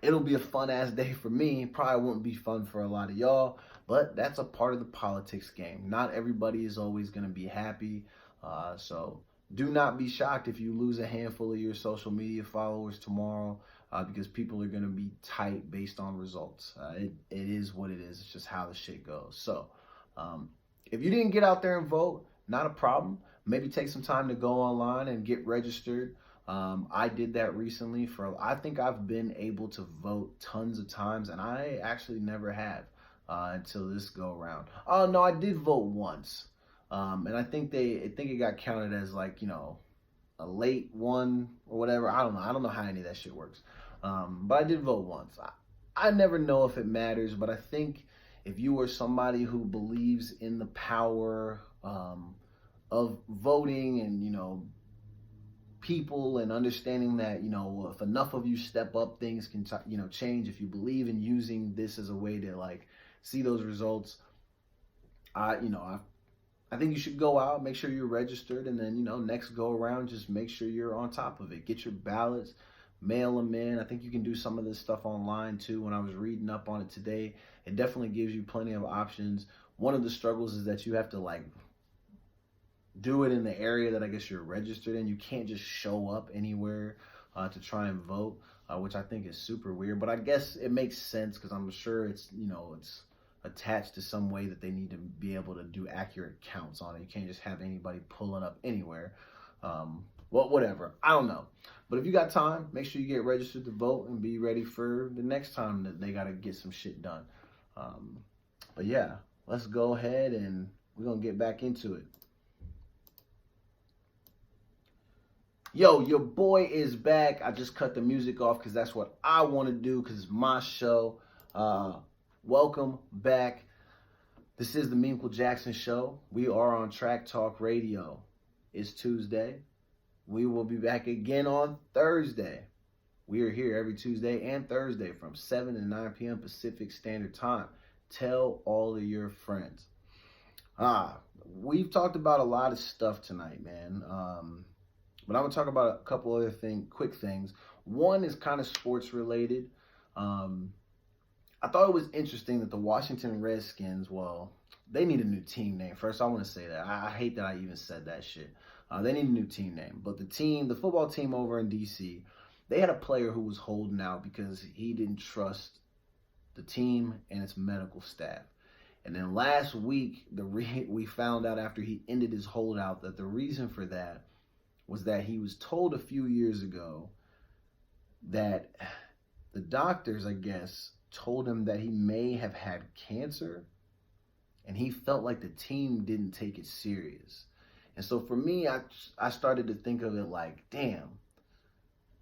It'll be a fun ass day for me. Probably won't be fun for a lot of y'all, but that's a part of the politics game. Not everybody is always going to be happy. So do not be shocked if you lose a handful of your social media followers tomorrow, because people are going to be tight based on results. It is what it is. It's just how the shit goes. So if you didn't get out there and vote, not a problem. Maybe take some time to go online and get registered. I did that recently I think I've been able to vote tons of times, and I actually never have until this go around. Oh no, I did vote once. And I think it got counted as like, a late one or whatever. I don't know how any of that shit works. But I did vote once. I never know if it matters, but I think if you are somebody who believes in the power of voting and, people and understanding that, if enough of you step up, things can, change. If you believe in using this as a way to like see those results, I think you should go out, make sure you're registered, and then, next go around, just make sure you're on top of it. Get your ballots, mail them in. I think you can do some of this stuff online too. When I was reading up on it today, it definitely gives you plenty of options. One of the struggles is that you have to like do it in the area that I guess you're registered in. You can't just show up anywhere to try and vote, which I think is super weird. But I guess it makes sense because I'm sure it's attached to some way that they need to be able to do accurate counts on it. You can't just have anybody pulling up anywhere. Well, whatever. I don't know. But if you got time, make sure you get registered to vote and be ready for the next time that they got to get some shit done. Um, but yeah, let's go ahead and we're going to get back into it. Yo, your boy is back. I just cut the music off because that's what I want to do because it's my show. Welcome back. This is the Meaningful Jackson Show. We are on Track Talk Radio. It's Tuesday. We will be back again on Thursday. We are here every Tuesday and Thursday from 7 to 9 p.m. Pacific Standard Time. Tell all of your friends. We've talked about a lot of stuff tonight, man. But I'm going to talk about a couple other quick things. One is kind of sports related. I thought it was interesting that the Washington Redskins, well, they need a new team name. First, I want to say that. I hate that I even said that shit. They need a new team name. But the football team over in D.C., they had a player who was holding out because he didn't trust the team and its medical staff. And then last week, we found out after he ended his holdout that the reason for that was that he was told a few years ago that the doctors, I guess, told him that he may have had cancer, and he felt like the team didn't take it serious. And so for me, I started to think of it like, damn,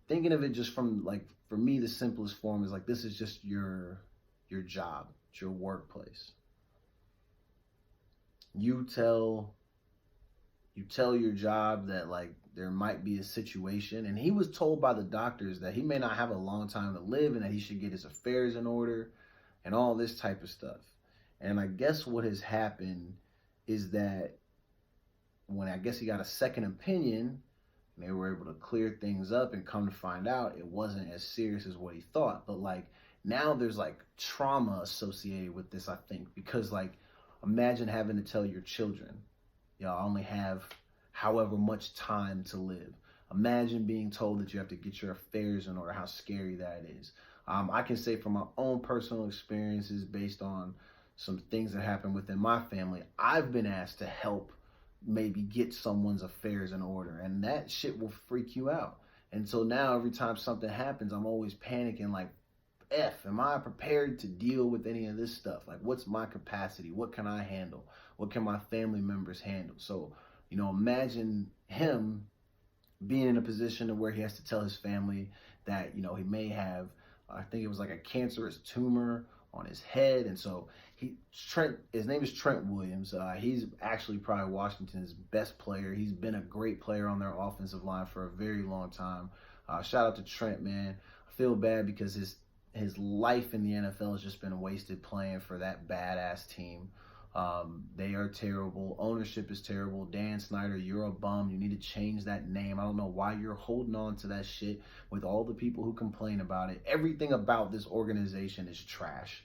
thinking of it just from like, for me, the simplest form is like, this is just your job, it's your workplace. You tell your job that like there might be a situation, and he was told by the doctors that he may not have a long time to live and that he should get his affairs in order and all this type of stuff. And I guess what has happened is that when I guess he got a second opinion, they were able to clear things up and come to find out it wasn't as serious as what he thought. But like now there's like trauma associated with this, I think, because like imagine having to tell your children, y'all only have however much time to live. Imagine being told that you have to get your affairs in order, how scary that is. I can say from my own personal experiences based on some things that happen within my family, I've been asked to help maybe get someone's affairs in order, and that shit will freak you out. And so now every time something happens, I'm always panicking like, am I prepared to deal with any of this stuff? Like, what's my capacity? What can I handle? What can my family members handle? So, imagine him being in a position to where he has to tell his family that, he may have, I think it was like a cancerous tumor on his head. And so his name is Trent Williams. He's actually probably Washington's best player. He's been a great player on their offensive line for a very long time. Shout out to Trent, man. I feel bad because his life in the NFL has just been wasted playing for that badass team. They are terrible. Ownership is terrible. Dan Snyder, you're a bum. You need to change that name. I don't know why you're holding on to that shit with all the people who complain about it. Everything about this organization is trash.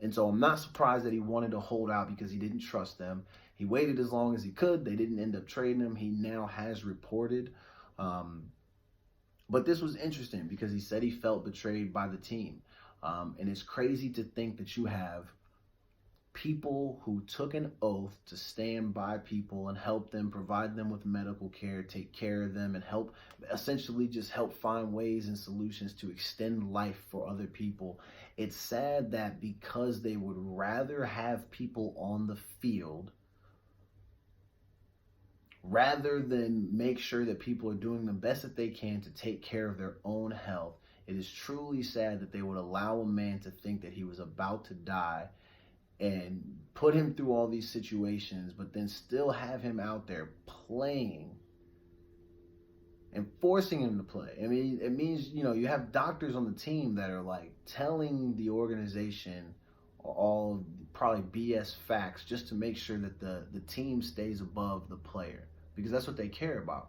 And so I'm not surprised that he wanted to hold out because he didn't trust them. He waited as long as he could. They didn't end up trading him. He now has reported. But this was interesting because he said he felt betrayed by the team. And it's crazy to think that you have people who took an oath to stand by people and help them, provide them with medical care, take care of them, and essentially just help find ways and solutions to extend life for other people. It's sad that because they would rather have people on the field rather than make sure that people are doing the best that they can to take care of their own health, it is truly sad that they would allow a man to think that he was about to die and put him through all these situations, but then still have him out there playing and forcing him to play. I mean, it means, you have doctors on the team that are like telling the organization all probably BS facts just to make sure that the team stays above the player, because that's what they care about,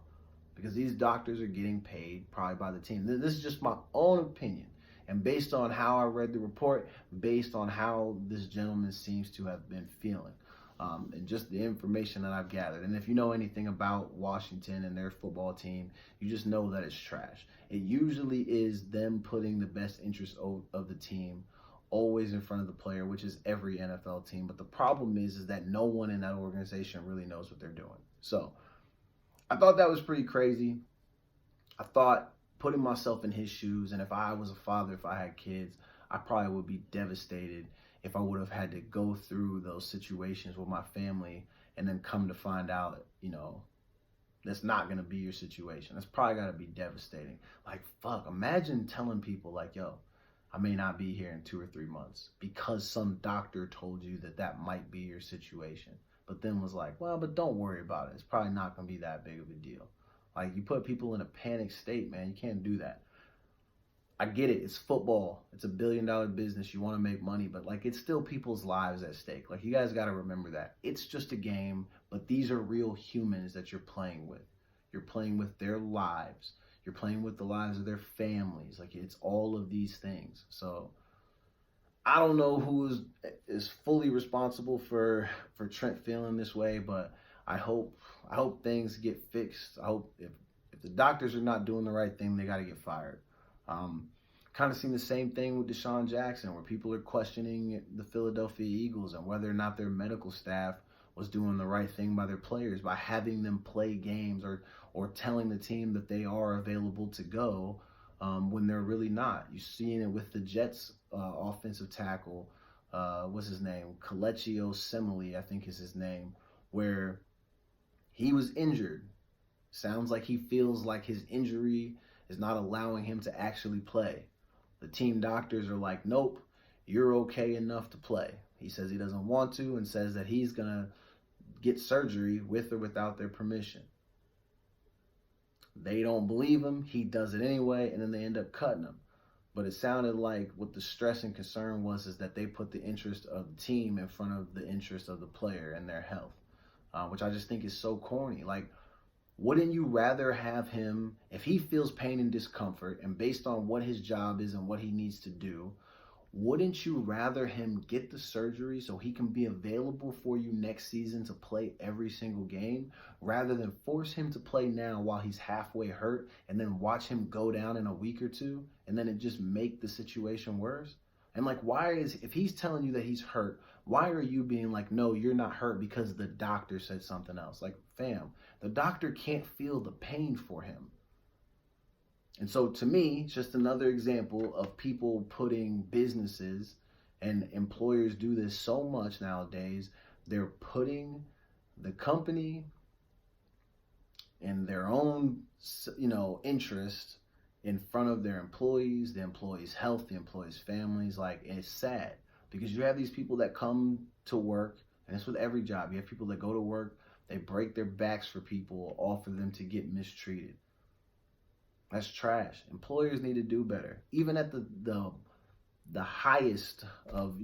because these doctors are getting paid probably by the team. This is just my own opinion. And based on how I read the report, based on how this gentleman seems to have been feeling, and just the information that I've gathered. And if you know anything about Washington and their football team, you just know that it's trash. It usually is them putting the best interest of the team always in front of the player, which is every NFL team. But the problem is that no one in that organization really knows what they're doing. So I thought that was pretty crazy. I thought, putting myself in his shoes, and if I was a father, if I had kids, I probably would be devastated if I would have had to go through those situations with my family and then come to find out, that's not going to be your situation. That's probably got to be devastating. Like, fuck, imagine telling people like, yo, I may not be here in 2 or 3 months because some doctor told you that that might be your situation, but then was like, well, but don't worry about it. It's probably not going to be that big of a deal. Like, you put people in a panic state, man. You can't do that. I get it. It's football. It's $1 billion business. You want to make money, but like, it's still people's lives at stake. Like, you guys got to remember that. It's just a game, but these are real humans that you're playing with. You're playing with their lives. You're playing with the lives of their families. Like, it's all of these things. So I don't know who is fully responsible for Trent feeling this way, but I hope things get fixed. I hope if the doctors are not doing the right thing, they got to get fired. Kind of seen the same thing with Deshaun Jackson, where people are questioning the Philadelphia Eagles and whether or not their medical staff was doing the right thing by their players by having them play games or telling the team that they are available to go when they're really not. You're seeing it with the Jets offensive tackle, what's his name? Kelechi Osemele, I think is his name, where he was injured. Sounds like he feels like his injury is not allowing him to actually play. The team doctors are like, nope, you're okay enough to play. He says he doesn't want to and says that he's going to get surgery with or without their permission. They don't believe him. He does it anyway, and then they end up cutting him. But it sounded like what the stress and concern was is that they put the interest of the team in front of the interest of the player and their health, which I just think is so corny. Like, wouldn't you rather have him, if he feels pain and discomfort, and based on what his job is and what he needs to do, wouldn't you rather him get the surgery so he can be available for you next season to play every single game, rather than force him to play now while he's halfway hurt and then watch him go down in a week or two and then it just make the situation worse? And like, if he's telling you that he's hurt, why are you being like, no, you're not hurt because the doctor said something else? Like, fam, the doctor can't feel the pain for him. And so to me, it's just another example of people putting businesses, and employers do this so much nowadays, they're putting the company and their own, interest in front of their employees, the employees' health, the employees' families. Like, it's sad because you have these people that come to work, and it's with every job. You have people that go to work, they break their backs for people, offer them to get mistreated. That's trash. Employers need to do better. Even at the highest of,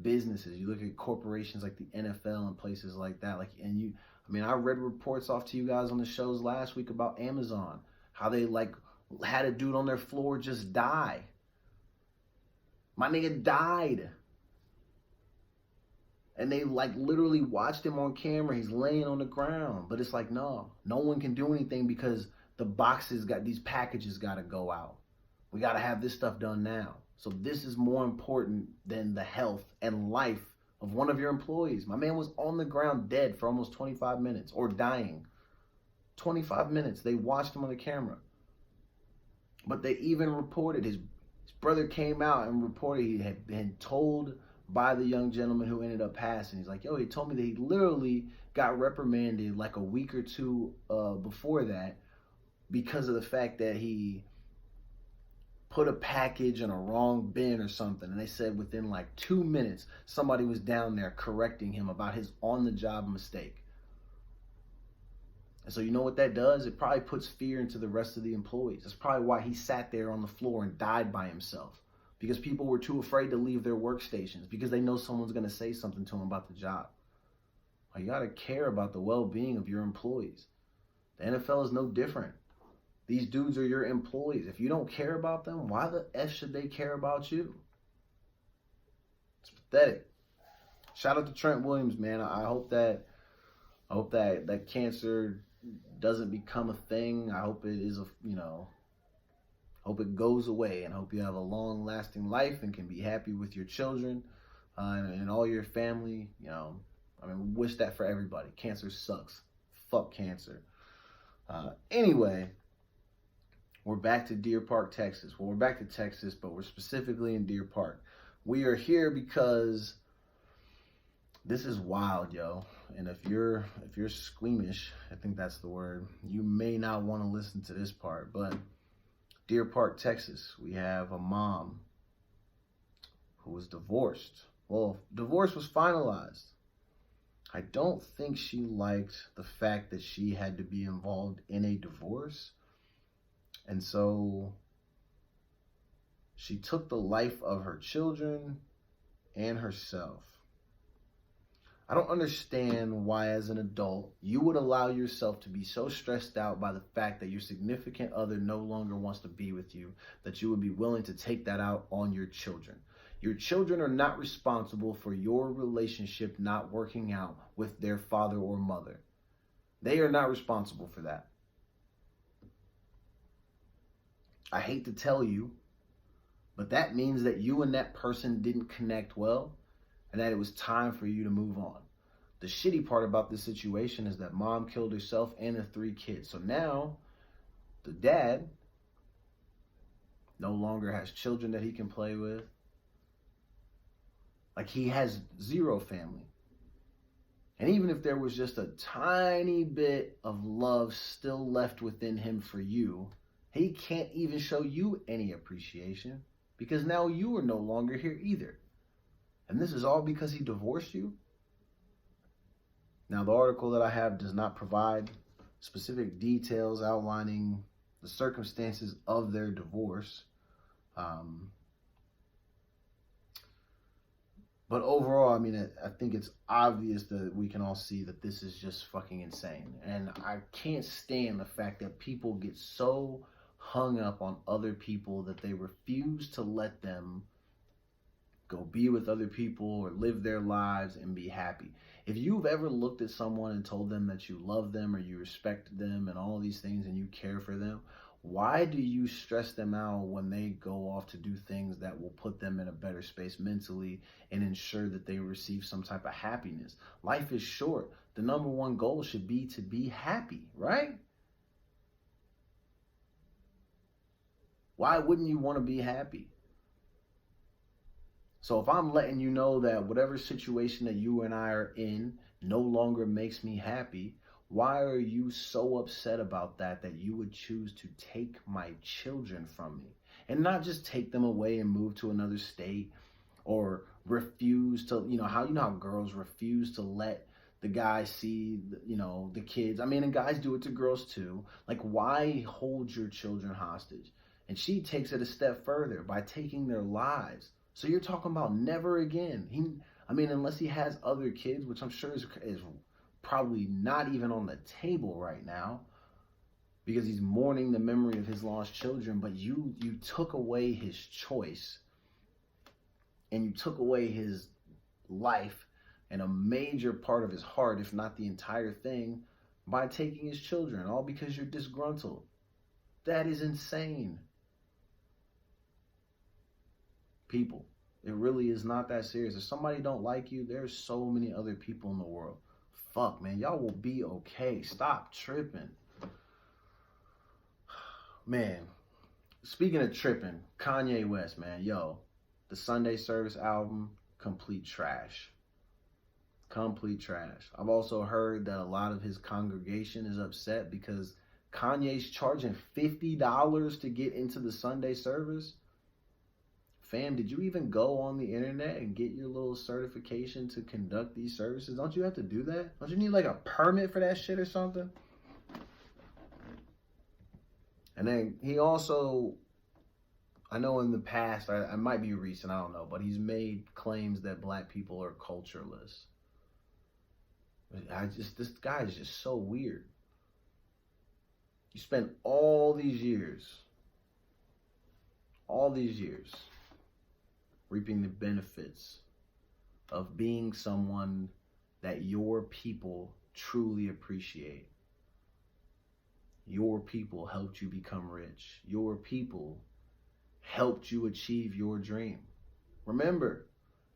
businesses. You look at corporations like the NFL and places like that. I read reports off to you guys on the shows last week about Amazon, how they had a dude on their floor just die. My nigga died. And they literally watched him on camera. He's laying on the ground. But it's like, no one can do anything because these packages got to go out. We got to have this stuff done now. So this is more important than the health and life of one of your employees. My man was on the ground dead for almost 25 minutes or dying. 25 minutes. They watched him on the camera. But they even reported, his brother came out and reported he had been told by the young gentleman who ended up passing. He's like, yo, he told me that he literally got reprimanded like a week or two before that because of the fact that he put a package in a wrong bin or something. And they said within 2 minutes, somebody was down there correcting him about his on-the-job mistake. And so you know what that does? It probably puts fear into the rest of the employees. That's probably why he sat there on the floor and died by himself. Because people were too afraid to leave their workstations because they know someone's going to say something to them about the job. You got to care about the well-being of your employees. The NFL is no different. These dudes are your employees. If you don't care about them, why the F should they care about you? It's pathetic. Shout out to Trent Williams, man. I hope that cancer doesn't become a thing. I hope it is hope it goes away, and hope you have a long-lasting life and can be happy with your children and all your family. Wish that for everybody. Cancer sucks. Fuck cancer. Anyway, We're back to Deer Park, Texas. Well, we're back to Texas, but we're specifically in Deer Park. We are here because this is wild, yo. And if you're squeamish, I think that's the word, you may not want to listen to this part. But Deer Park, Texas, we have a mom who was divorced. Well, divorce was finalized. I don't think she liked the fact that she had to be involved in a divorce. And so she took the life of her children and herself. I don't understand why, as an adult, you would allow yourself to be so stressed out by the fact that your significant other no longer wants to be with you, that you would be willing to take that out on your children. Your children are not responsible for your relationship not working out with their father or mother. They are not responsible for that. I hate to tell you, but that means that you and that person didn't connect well, and that it was time for you to move on. The shitty part about this situation is that mom killed herself and the 3 kids. So now the dad no longer has children that he can play with. Like, he has 0 family. And even if there was just a tiny bit of love still left within him for you, he can't even show you any appreciation because now you are no longer here either. And this is all because he divorced you? Now, the article that I have does not provide specific details outlining the circumstances of their divorce. But overall, I mean, I think it's obvious that we can all see that this is just fucking insane. And I can't stand the fact that people get so hung up on other people that they refuse to let them go be with other people or live their lives and be happy. If you've ever looked at someone and told them that you love them or you respect them and all these things and you care for them, why do you stress them out when they go off to do things that will put them in a better space mentally and ensure that they receive some type of happiness? Life is short. The number one goal should be to be happy, right? Why wouldn't you want to be happy? So if I'm letting you know that whatever situation that you and I are in no longer makes me happy, why are you so upset about that you would choose to take my children from me? And not just take them away and move to another state or refuse to, how girls refuse to let the guy see, the kids. I mean, and guys do it to girls too. Like, why hold your children hostage? And she takes it a step further by taking their lives. So you're talking about never again. Unless he has other kids, which I'm sure is probably not even on the table right now because he's mourning the memory of his lost children, but you took away his choice and you took away his life and a major part of his heart, if not the entire thing, by taking his children, all because you're disgruntled. That is insane. People, it really is not that serious. If somebody don't like you, there's so many other people in the world. Fuck, man, y'all will be okay. Stop tripping. Man, speaking of tripping, Kanye West, man, the Sunday Service album, complete trash. Complete trash. I've also heard that a lot of his congregation is upset because Kanye's charging $50 to get into the Sunday service. Fam, did you even go on the internet and get your little certification to conduct these services? Don't you have to do that? Don't you need like a permit for that shit or something? And then he also, I know in the past, I might be recent, I don't know, but he's made claims that black people are cultureless. This guy is just so weird. You spent all these years reaping the benefits of being someone that your people truly appreciate. Your people helped you become rich. Your people helped you achieve your dream. Remember,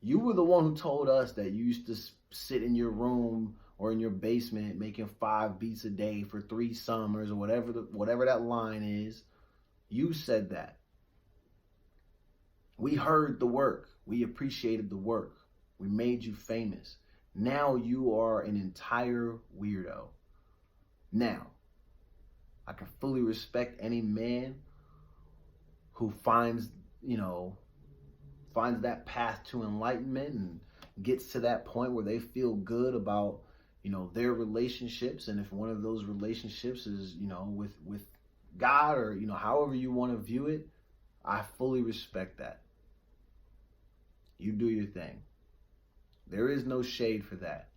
you were the one who told us that you used to sit in your room or in your basement making 5 beats a day for 3 summers or whatever that line is. You said that. We heard the work. We appreciated the work. We made you famous. Now you are an entire weirdo. Now, I can fully respect any man who finds that path to enlightenment and gets to that point where they feel good about, their relationships. And if one of those relationships is, with God, or, however you want to view it, I fully respect that. You do your thing. There is no shade for that.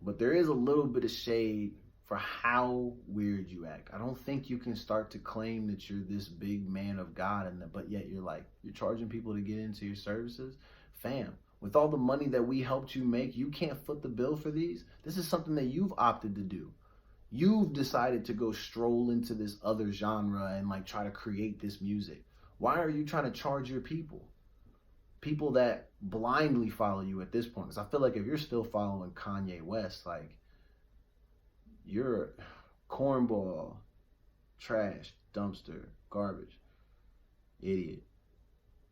But there is a little bit of shade for how weird you act. I don't think you can start to claim that you're this big man of God, but yet you're charging people to get into your services. Fam, with all the money that we helped you make, you can't foot the bill for these. This is something that you've opted to do. You've decided to go stroll into this other genre and try to create this music. Why are you trying to charge your people? People that blindly follow you at this point. Because I feel like if you're still following Kanye West, you're cornball, trash, dumpster, garbage, idiot,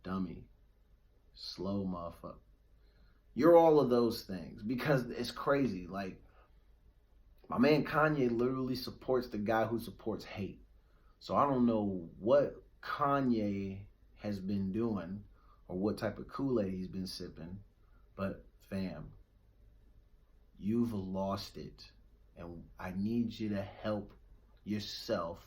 dummy, slow motherfucker. You're all of those things, because it's crazy. My man Kanye literally supports the guy who supports hate. So I don't know what Kanye has been doing or what type of Kool-Aid he's been sipping, but fam, you've lost it. And I need you to help yourself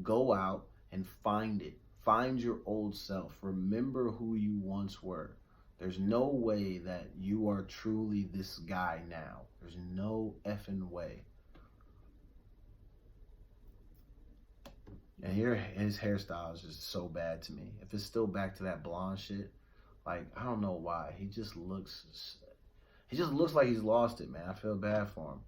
go out and find it. Find your old self. Remember who you once were. There's no way that you are truly this guy now. There's no effing way. And his hairstyle is just so bad to me. If it's still back to that blonde shit, I don't know why. He just looks like he's lost it, man. I feel bad for him.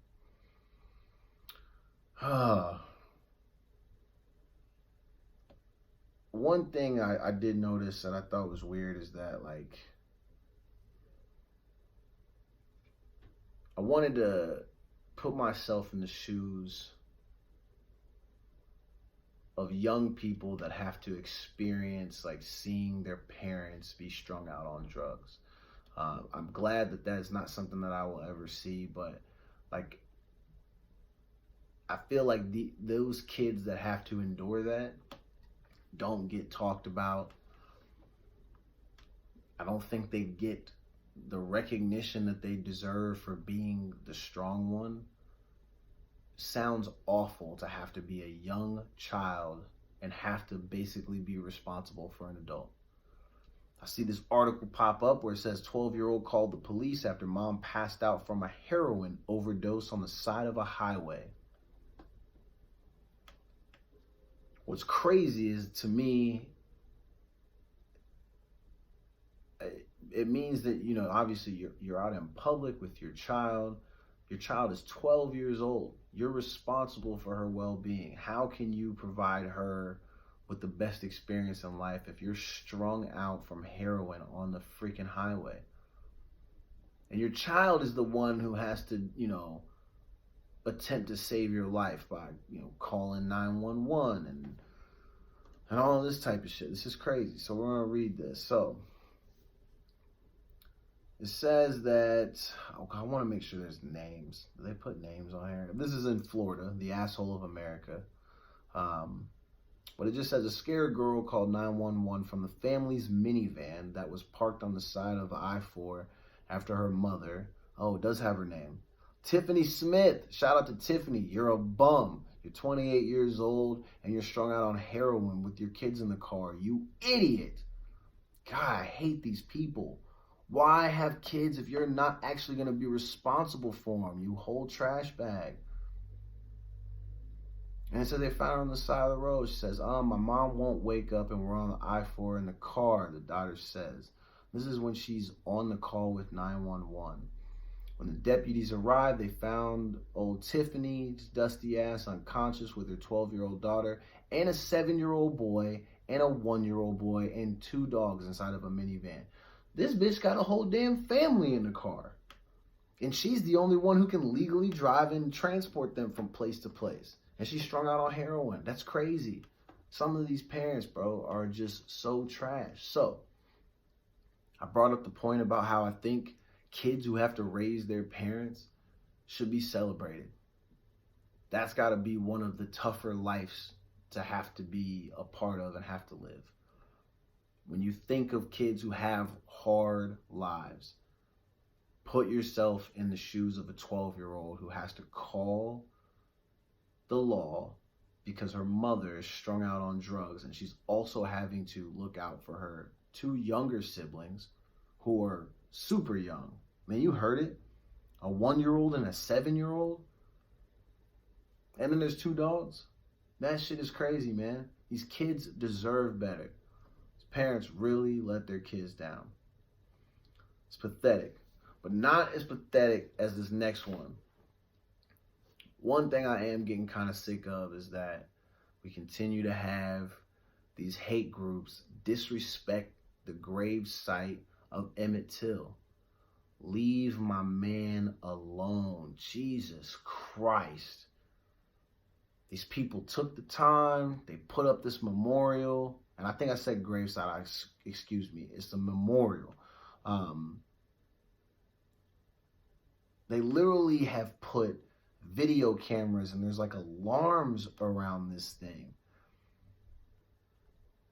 One thing I did notice that I thought was weird is that, I wanted to put myself in the shoes of young people that have to experience seeing their parents be strung out on drugs. I'm glad that is not something that I will ever see, but I feel like those kids that have to endure that don't get talked about. I don't think they get the recognition that they deserve for being the strong one. Sounds awful to have to be a young child and have to basically be responsible for an adult. I see this article pop up where it says 12-year-old called the police after mom passed out from a heroin overdose on the side of a highway. What's crazy is, to me, it means that, obviously you're out in public with your child. Your child is 12 years old. You're responsible for her well-being. How can you provide her with the best experience in life if you're strung out from heroin on the freaking highway? And your child is the one who has to, attempt to save your life by, calling 911 and all this type of shit. This is crazy. So we're going to read this. So it says that, I want to make sure there's names. Do they put names on here? This is in Florida, the asshole of America. But it just says a scared girl called 911 from the family's minivan that was parked on the side of the I-4 after her mother, it does have her name, Tiffany Smith. Shout out to Tiffany. You're a bum. You're 28 years old and you're strung out on heroin with your kids in the car. You idiot. God, I hate these people. Why have kids if you're not actually going to be responsible for them? You whole trash bag. And so they found her on the side of the road. She says, my mom won't wake up and we're on the I-4 in the car, the daughter says. This is when she's on the call with 911. When the deputies arrived, they found old Tiffany's dusty ass unconscious with her 12-year-old daughter and a 7-year-old boy and a 1-year-old boy and 2 dogs inside of a minivan. This bitch got a whole damn family in the car. And she's the only one who can legally drive and transport them from place to place. And she's strung out on heroin. That's crazy. Some of these parents, bro, are just so trash. So I brought up the point about how I think kids who have to raise their parents should be celebrated. That's got to be one of the tougher lives to have to be a part of and have to live. When you think of kids who have hard lives, put yourself in the shoes of a 12-year-old who has to call the law because her mother is strung out on drugs, and she's also having to look out for her two younger siblings who are super young. Man, you heard it. A 1-year-old and a 7-year-old. And then there's 2 dogs. That shit is crazy, man. These kids deserve better. These parents really let their kids down. It's pathetic. But not as pathetic as this next one. One thing I am getting kind of sick of is that we continue to have these hate groups disrespect the grave site of Emmett Till. Leave my man alone. Jesus Christ. These people took the time. They put up this memorial. And I think I said gravesite. Excuse me. It's a memorial. They literally have put video cameras and there's like alarms around this thing.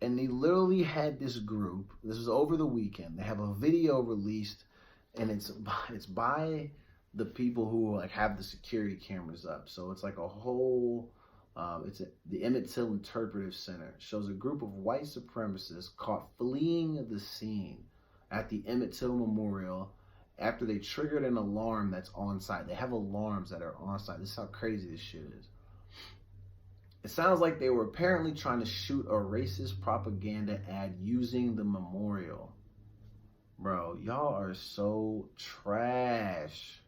And they literally had this group. This was over the weekend. They have a video released, and it's by the people who like have the security cameras up. So it's like a whole. The Emmett Till Interpretive Center. It shows a group of white supremacists caught fleeing the scene at the Emmett Till Memorial after they triggered an alarm that's on site. They have alarms that are on site. This is how crazy this shit is. It sounds like they were apparently trying to shoot a racist propaganda ad using the memorial. Bro, y'all are so trash.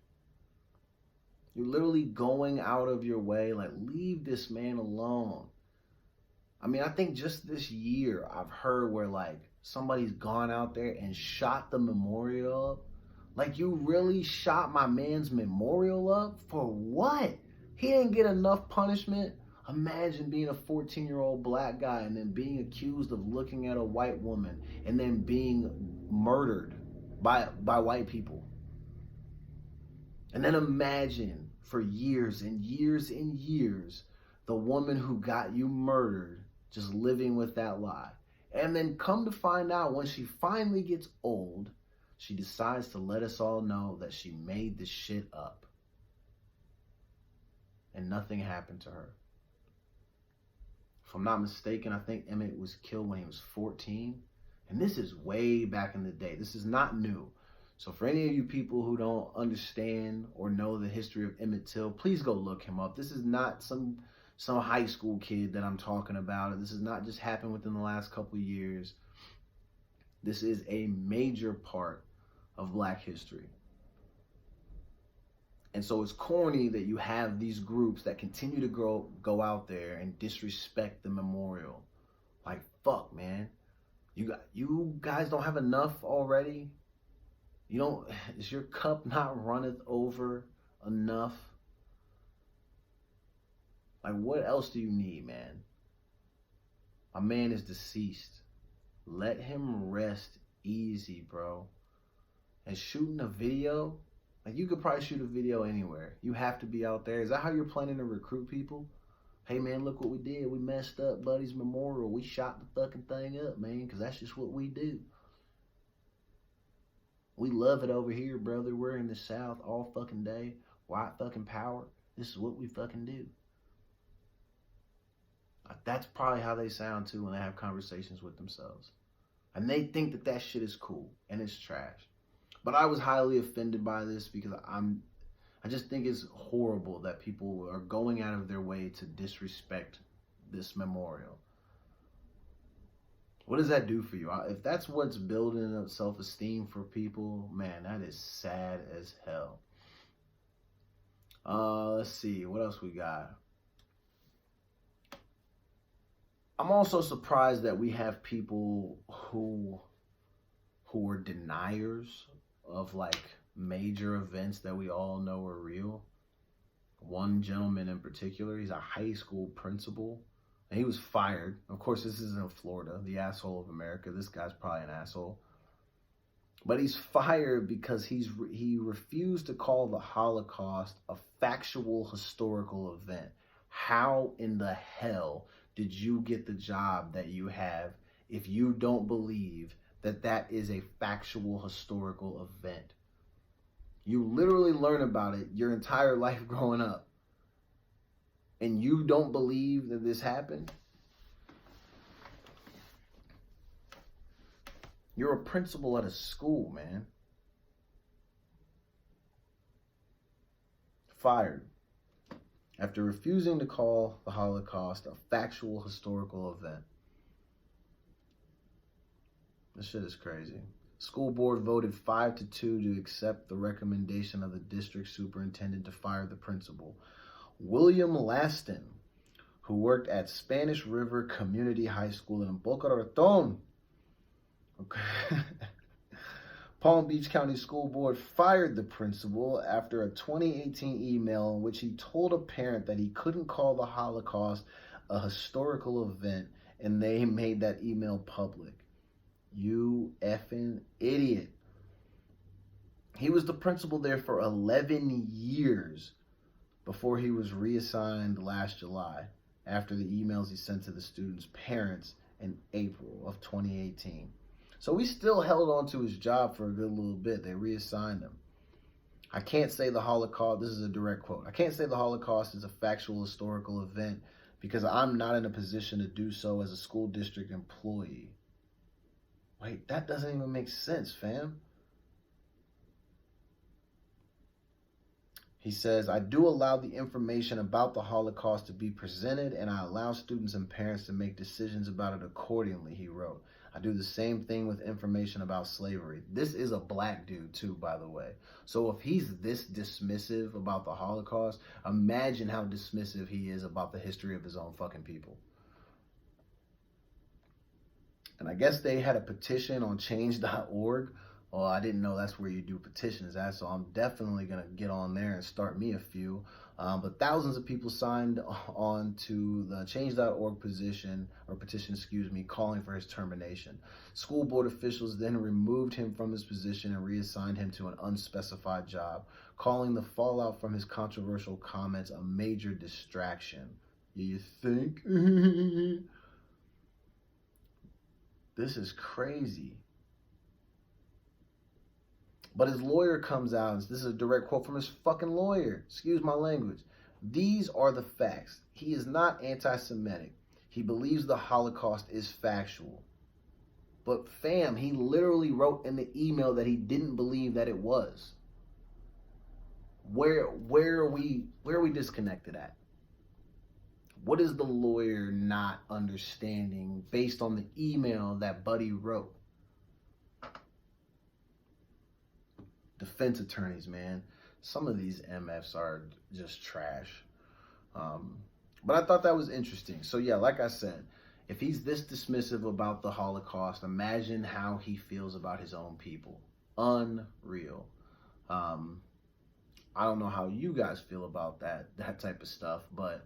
You're literally going out of your way, like, leave this man alone. I mean, I think just this year, I've heard where, like, somebody's gone out there and shot the memorial up. Like, you really shot my man's memorial up? For what? He didn't get enough punishment? Imagine being a 14-year-old black guy and then being accused of looking at a white woman and then being murdered by white people. And then imagine for years and years and years, the woman who got you murdered just living with that lie. And then come to find out when she finally gets old, she decides to let us all know that she made this shit up. And nothing happened to her. If I'm not mistaken, I think Emmett was killed when he was 14. And this is way back in the day. This is not new. So for any of you people who don't understand or know the history of Emmett Till, please go look him up. This is not some high school kid that I'm talking about. This has not just happened within the last couple of years. This is a major part of Black history. And so it's corny that you have these groups that continue to go out there and disrespect the memorial. Like, fuck, man. You guys don't have enough already? Is your cup not runneth over enough? Like, what else do you need, man? My man is deceased. Let him rest easy, bro. And shooting a video, like, you could probably shoot a video anywhere. You have to be out there. Is that how you're planning to recruit people? Hey, man, look what we did. We messed up Buddy's memorial. We shot the fucking thing up, man, because that's just what we do. We love it over here, brother. We're in the South all fucking day. White fucking power. This is what we fucking do. That's probably how they sound, too, when they have conversations with themselves. And they think that that shit is cool, and it's trash. But I was highly offended by this because I just think it's horrible that people are going out of their way to disrespect this memorial. What does that do for you? If that's what's building up self-esteem for people, man, that is sad as hell. Let's see, what else we got? I'm also surprised that we have people who are deniers of like major events that we all know are real. One gentleman in particular, he's a high school principal And he was fired. Of course, this is in Florida, the asshole of America. This guy's probably an asshole. But he's fired because he refused to call the Holocaust a factual historical event. How in the hell did you get the job that you have if you don't believe that that is a factual historical event? You literally learn about it your entire life growing up, and you don't believe that this happened? You're a principal at a school, man. Fired after refusing to call the Holocaust a factual historical event. This shit is crazy. School board voted 5-2 to accept the recommendation of the district superintendent to fire the principal. William Laston, who worked at Spanish River Community High School in Boca Raton. Okay. Palm Beach County School Board fired the principal after a 2018 email in which he told a parent that he couldn't call the Holocaust a historical event, and they made that email public. You effing idiot. He was the principal there for 11 years before he was reassigned last July after the emails he sent to the students' parents in April of 2018. So he still held on to his job for a good little bit. They reassigned him. I can't say the Holocaust, this is a direct quote, I can't say the Holocaust is a factual historical event because I'm not in a position to do so as a school district employee. Wait, that doesn't even make sense, fam. He says, I do allow the information about the Holocaust to be presented, and I allow students and parents to make decisions about it accordingly, he wrote. I do the same thing with information about slavery. This is a black dude too, by the way. So if he's this dismissive about the Holocaust, imagine how dismissive he is about the history of his own fucking people. And I guess they had a petition on change.org. Well, I didn't know that's where you do petitions at, so I'm definitely going to get on there and start me a few. But thousands of people signed on to the change.org petition, calling for his termination. School board officials then removed him from his position and reassigned him to an unspecified job, calling the fallout from his controversial comments a major distraction. You think? This is crazy. But his lawyer comes out, and this is a direct quote from his fucking lawyer. Excuse my language. These are the facts. He is not anti-Semitic. He believes the Holocaust is factual. But fam, he literally wrote in the email that he didn't believe that it was. Where are we disconnected at? What is the lawyer not understanding based on the email that Buddy wrote? Defense attorneys, man. Some of these MFs are just trash. But I thought that was interesting. So yeah, like I said, if he's this dismissive about the Holocaust, imagine how he feels about his own people. Unreal. I don't know how you guys feel about that type of stuff, but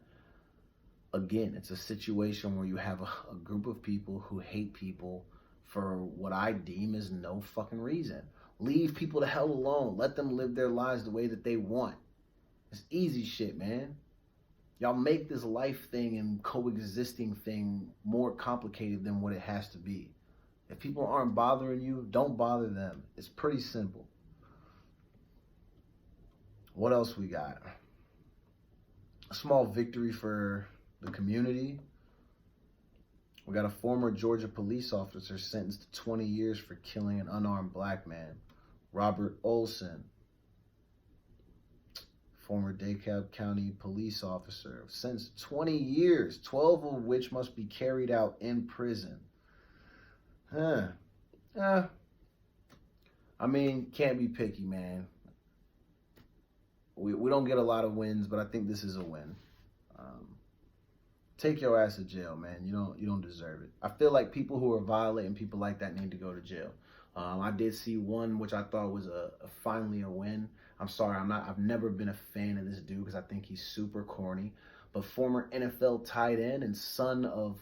again, it's a situation where you have a group of people who hate people for what I deem is no fucking reason. Leave people the hell alone. Let them live their lives the way that they want. It's easy shit, man. Y'all make this life thing and coexisting thing more complicated than what it has to be. If people aren't bothering you, don't bother them. It's pretty simple. What else we got? A small victory for the community. We got a former Georgia police officer sentenced to 20 years for killing an unarmed black man. Robert Olson, former DeKalb County police officer, sentenced to 20 years, 12 of which must be carried out in prison. I mean, can't be picky, man. We don't get a lot of wins, but I think this is a win. Take your ass to jail, man. You don't deserve it. I feel like people who are violating people like that need to go to jail. I did see one which I thought was finally a win. I'm sorry, I've never been a fan of this dude because I think he's super corny. but former NFL tight end and son of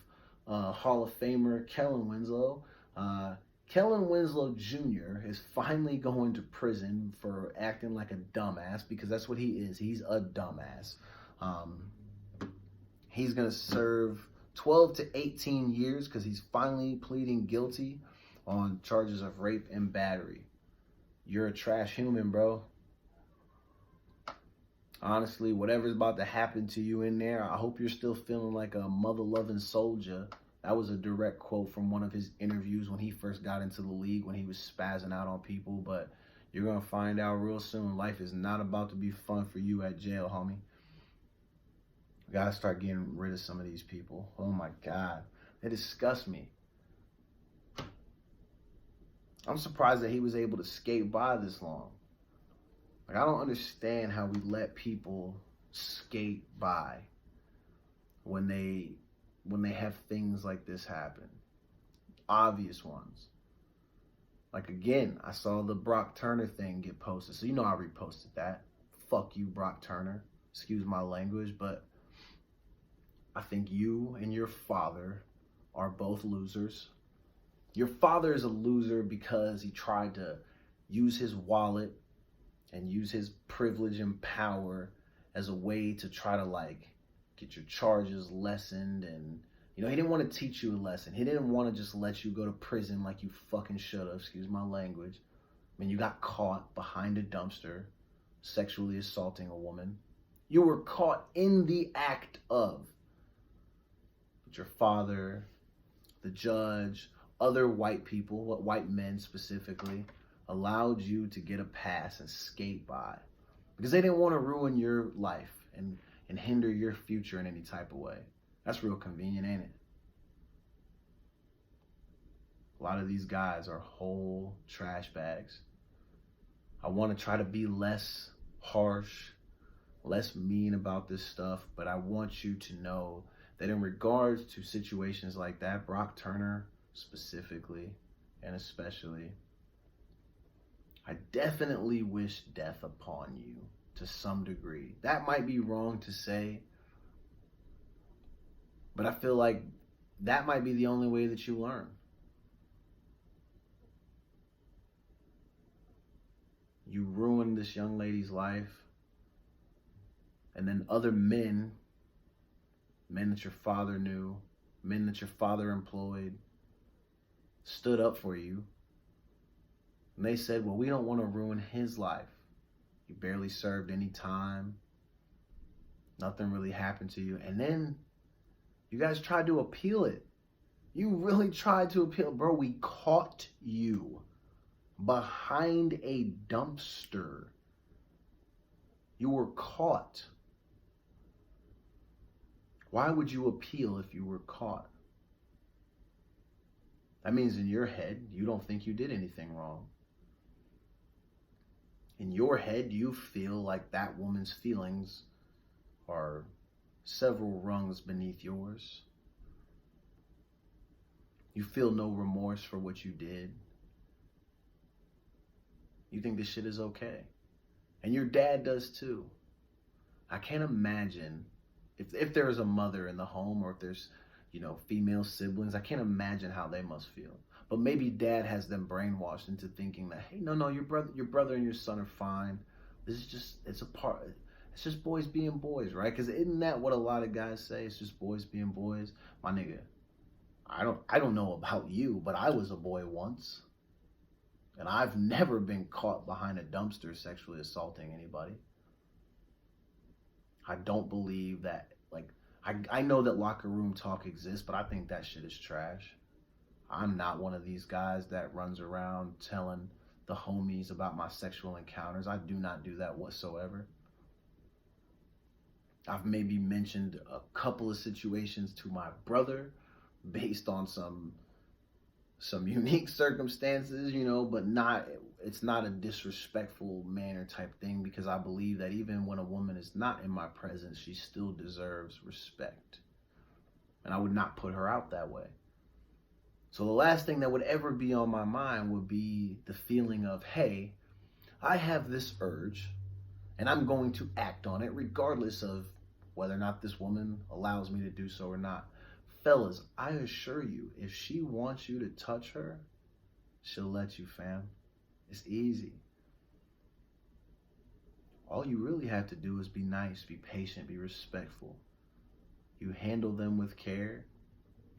Hall of Famer Kellen Winslow. Kellen Winslow Jr. is finally going to prison for acting like a dumbass, because that's what he is. He's a dumbass. He's going to serve 12 to 18 years because he's finally pleading guilty on charges of rape and battery. You're a trash human, bro. Honestly, whatever's about to happen to you in there, I hope you're still feeling like a mother-loving soldier. That was a direct quote from one of his interviews when he first got into the league, when he was spazzing out on people. But you're going to find out real soon, life is not about to be fun for you at jail, homie. We got to start getting rid of some of these people. Oh, my God. They disgust me. I'm surprised that he was able to skate by this long. Like, I don't understand how we let people skate by when they have things like this happen. Obvious ones. Like, again, I saw the Brock Turner thing get posted. So, you know I reposted that. Fuck you, Brock Turner. Excuse my language, but I think you and your father are both losers. Your father is a loser because he tried to use his wallet and use his privilege and power as a way to try to, like, get your charges lessened. And, you know, he didn't want to teach you a lesson. He didn't want to just let you go to prison like you fucking should have, excuse my language. I mean, you got caught behind a dumpster sexually assaulting a woman. You were caught in the act of. But your father, the judge, other white people, white men specifically, allowed you to get a pass and skate by because they didn't want to ruin your life and hinder your future in any type of way. That's real convenient, ain't it? A lot of these guys are whole trash bags. I want to try to be less harsh, less mean about this stuff, but I want you to know that in regards to situations like that, Brock Turner specifically and especially, I definitely wish death upon you to some degree. That might be wrong to say, but I feel like that might be the only way that you learn. You ruined this young lady's life, and then other men that your father knew, men that your father employed, stood up for you. And they said, well, we don't want to ruin his life. You barely served any time. Nothing really happened to you. And then you guys tried to appeal it. You really tried to appeal. Bro, we caught you behind a dumpster. You were caught. Why would you appeal if you were caught? That means in your head, you don't think you did anything wrong. In your head, you feel like that woman's feelings are several rungs beneath yours. You feel no remorse for what you did. You think this shit is okay. And your dad does too. I can't imagine if there's a mother in the home, or if there's, you know, female siblings, I can't imagine how they must feel. But maybe dad has them brainwashed into thinking that, hey, no, your brother and your son are fine. This is just, it's just boys being boys, right? Because isn't that what a lot of guys say? It's just boys being boys. My nigga, I don't know about you, but I was a boy once. And I've never been caught behind a dumpster sexually assaulting anybody. I don't believe that, like, I know that locker room talk exists, but I think that shit is trash. I'm not one of these guys that runs around telling the homies about my sexual encounters. I do not do that whatsoever. I've maybe mentioned a couple of situations to my brother based on some unique circumstances, you know, but it's not a disrespectful manner type thing, because I believe that even when a woman is not in my presence, she still deserves respect. And I would not put her out that way. So the last thing that would ever be on my mind would be the feeling of, hey, I have this urge and I'm going to act on it regardless of whether or not this woman allows me to do so or not. Fellas, I assure you, if she wants you to touch her, she'll let you, fam. It's easy. All you really have to do is be nice, be patient, be respectful. You handle them with care,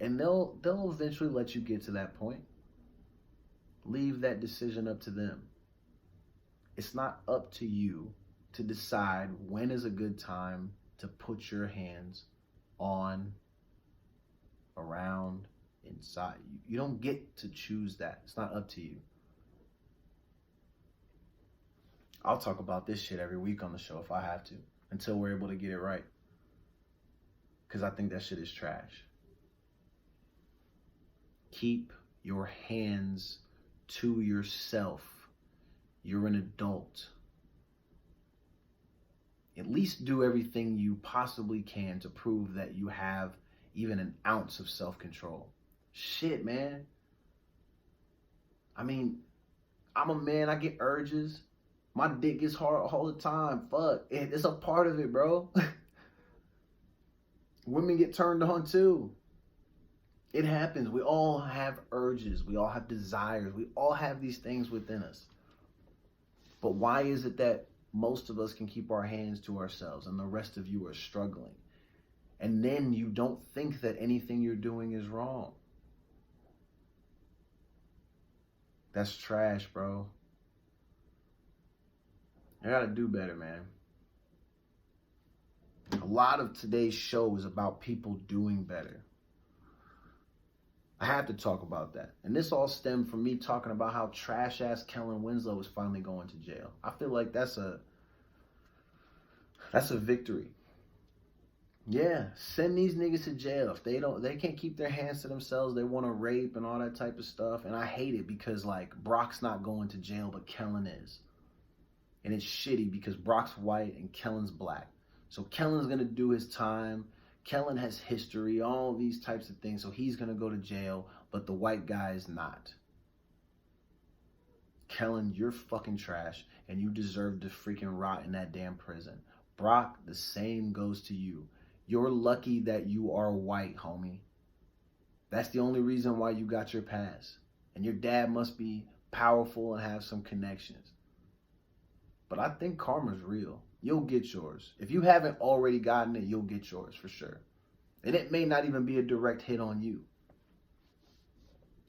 and they'll eventually let you get to that point. Leave that decision up to them. It's not up to you to decide when is a good time to put your hands on, around, inside. You don't get to choose that. It's not up to you. I'll talk about this shit every week on the show if I have to, until we're able to get it right. Because I think that shit is trash. Keep your hands to yourself. You're an adult. At least do everything you possibly can to prove that you have even an ounce of self-control. Shit, man. I mean, I'm a man. I get urges. My dick gets hard all the time. Fuck. It's a part of it, bro. Women get turned on too. It happens. We all have urges. We all have desires. We all have these things within us. But why is it that most of us can keep our hands to ourselves and the rest of you are struggling? And then you don't think that anything you're doing is wrong. That's trash, bro. I gotta do better, man. A lot of today's show is about people doing better. I have to talk about that. And this all stemmed from me talking about how trash-ass Kellen Winslow is finally going to jail. I feel like that's a victory. Yeah, send these niggas to jail. If they can't keep their hands to themselves, they want to rape and all that type of stuff. And I hate it because, like, Brock's not going to jail, but Kellen is. And it's shitty because Brock's white and Kellen's black. So Kellen's going to do his time. Kellen has history, all these types of things. So he's going to go to jail, but the white guy is not. Kellen, you're fucking trash, and you deserve to freaking rot in that damn prison. Brock, the same goes to you. You're lucky that you are white, homie. That's the only reason why you got your pass. And your dad must be powerful and have some connections. But I think karma's real. You'll get yours. If you haven't already gotten it, you'll get yours for sure. And it may not even be a direct hit on you.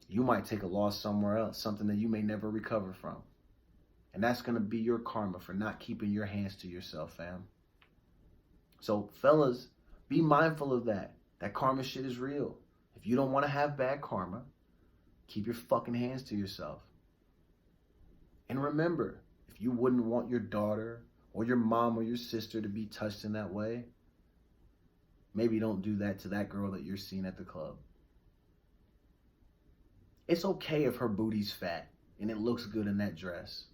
You might take a loss somewhere else, something that you may never recover from. And that's going to be your karma for not keeping your hands to yourself, fam. So, fellas, be mindful of that. That karma shit is real. If you don't want to have bad karma, keep your fucking hands to yourself. And remember, if you wouldn't want your daughter or your mom or your sister to be touched in that way, maybe don't do that to that girl that you're seeing at the club. It's okay if her booty's fat and it looks good in that dress.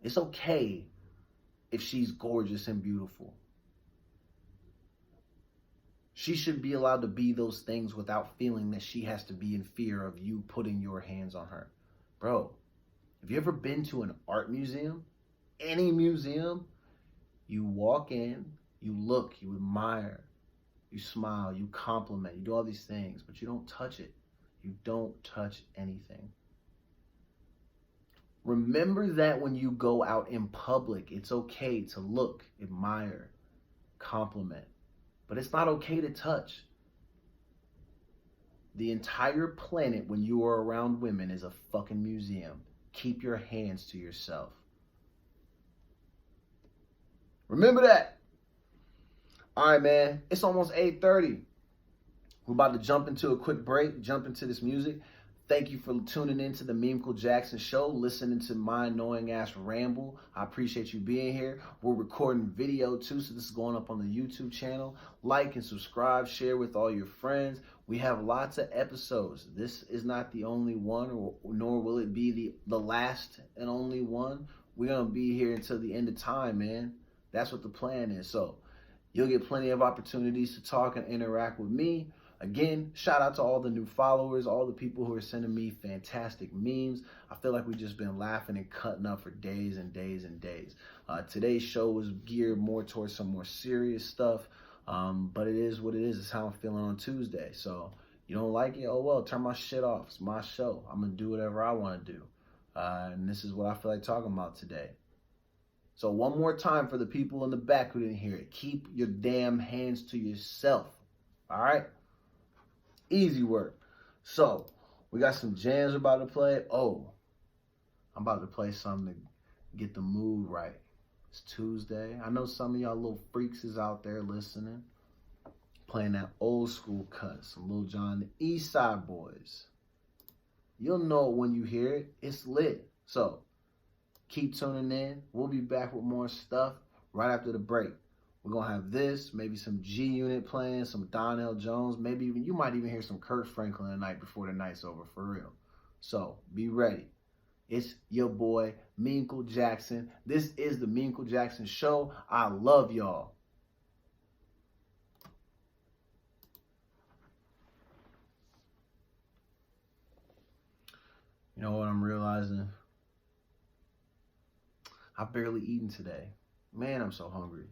It's okay if she's gorgeous and beautiful. She should be allowed to be those things without feeling that she has to be in fear of you putting your hands on her. Bro, have you ever been to an art museum? Any museum? You walk in, you look, you admire, you smile, you compliment, you do all these things, but you don't touch it. You don't touch anything. Remember that when you go out in public, it's okay to look, admire, compliment. But it's not okay to touch. The entire planet, when you are around women, is a fucking museum. Keep your hands to yourself. Remember that. All right, man. It's almost 8:30. We're about to jump into a quick break, jump into this music. Thank you for tuning in to the Mimical Jackson Show, listening to my annoying ass ramble. I appreciate you being here. We're recording video too, so this is going up on the YouTube channel. Like and subscribe, share with all your friends. We have lots of episodes. This is not the only one, nor will it be the last and only one. We're going to be here until the end of time, man. That's what the plan is. So you'll get plenty of opportunities to talk and interact with me, Again, shout out to all the new followers, all the people who are sending me fantastic memes. I feel like we've just been laughing and cutting up for days and days and days. Today's show was geared more towards some more serious stuff, but it is what it is. It's how I'm feeling on Tuesday. So you don't like it? Oh well, turn my shit off. It's my show. I'm gonna do whatever I want to do. And this is what I feel like talking about today. So one more time for the people in the back who didn't hear it. Keep your damn hands to yourself. All right? Easy work. So we got some jams about to play. Oh, I'm about to play something to get the mood right. It's Tuesday. I know some of y'all little freaks is out there listening. Playing that old school cut. Some Lil Jon, the East Side Boys. You'll know it when you hear it. It's lit. So keep tuning in. We'll be back with more stuff right after the break. We're going to have this, maybe some G-Unit playing, some Donnell Jones, maybe even, you might even hear some Kirk Franklin tonight before the night's over, for real. So be ready. It's your boy, Meancle Jackson. This is the Meancle Jackson Show. I love y'all. You know what I'm realizing? I've barely eaten today. Man, I'm so hungry.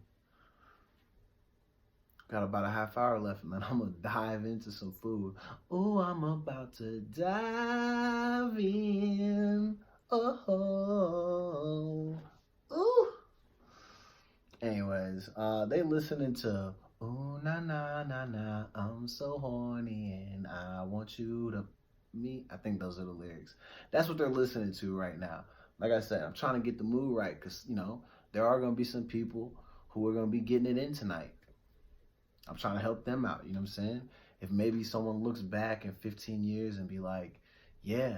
Got about a half hour left, and then I'm going to dive into some food. Oh, I'm about to dive in. Oh. Ooh. Anyways, they listening to, oh, na, na, na, na, I'm so horny, and I want you to me. I think those are the lyrics. That's what they're listening to right now. Like I said, I'm trying to get the mood right because, you know, there are going to be some people who are going to be getting it in tonight. I'm trying to help them out, you know what I'm saying? If maybe someone looks back in 15 years and be like, yeah,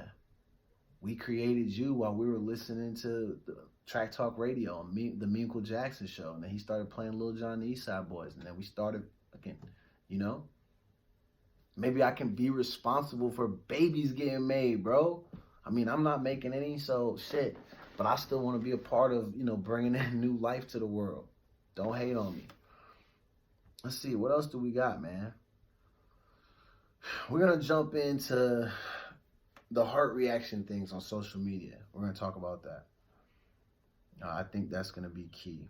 we created you while we were listening to the Track Talk Radio and the Meancle Jackson Show. And then he started playing Lil Jon and the East Side Boys. And then we started again, you know? Maybe I can be responsible for babies getting made, bro. I mean, I'm not making any, so shit. But I still want to be a part of, you know, bringing in new life to the world. Don't hate on me. Let's see, what else do we got, man? We're going to jump into the heart reaction things on social media. We're going to talk about that. I think that's going to be key.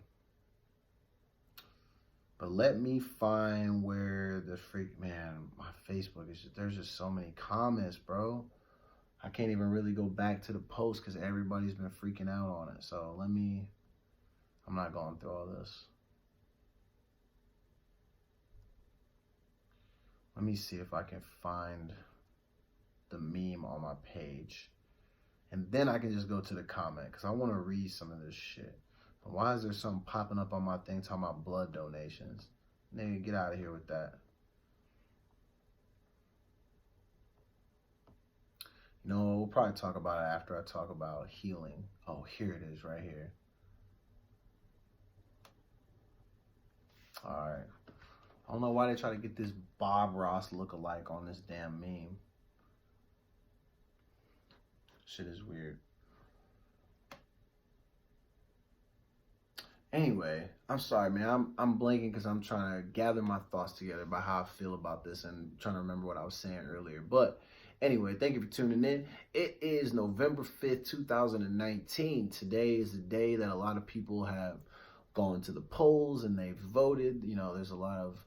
But let me find where the freak, man, my Facebook is just, there's just so many comments, bro. I can't even really go back to the post because everybody's been freaking out on it. So I'm not going through all this. Let me see if I can find the meme on my page. And then I can just go to the comment because I want to read some of this shit. But why is there something popping up on my thing talking about blood donations? Nigga, get out of here with that. You know, we'll probably talk about it after I talk about healing. Oh, here it is right here. All right. I don't know why they try to get this Bob Ross look-alike on this damn meme. Shit is weird. Anyway, I'm sorry, man. I'm blanking because I'm trying to gather my thoughts together about how I feel about this and trying to remember what I was saying earlier. But anyway, thank you for tuning in. It is November 5th, 2019. Today is the day that a lot of people have gone to the polls and they've voted. You know, there's a lot of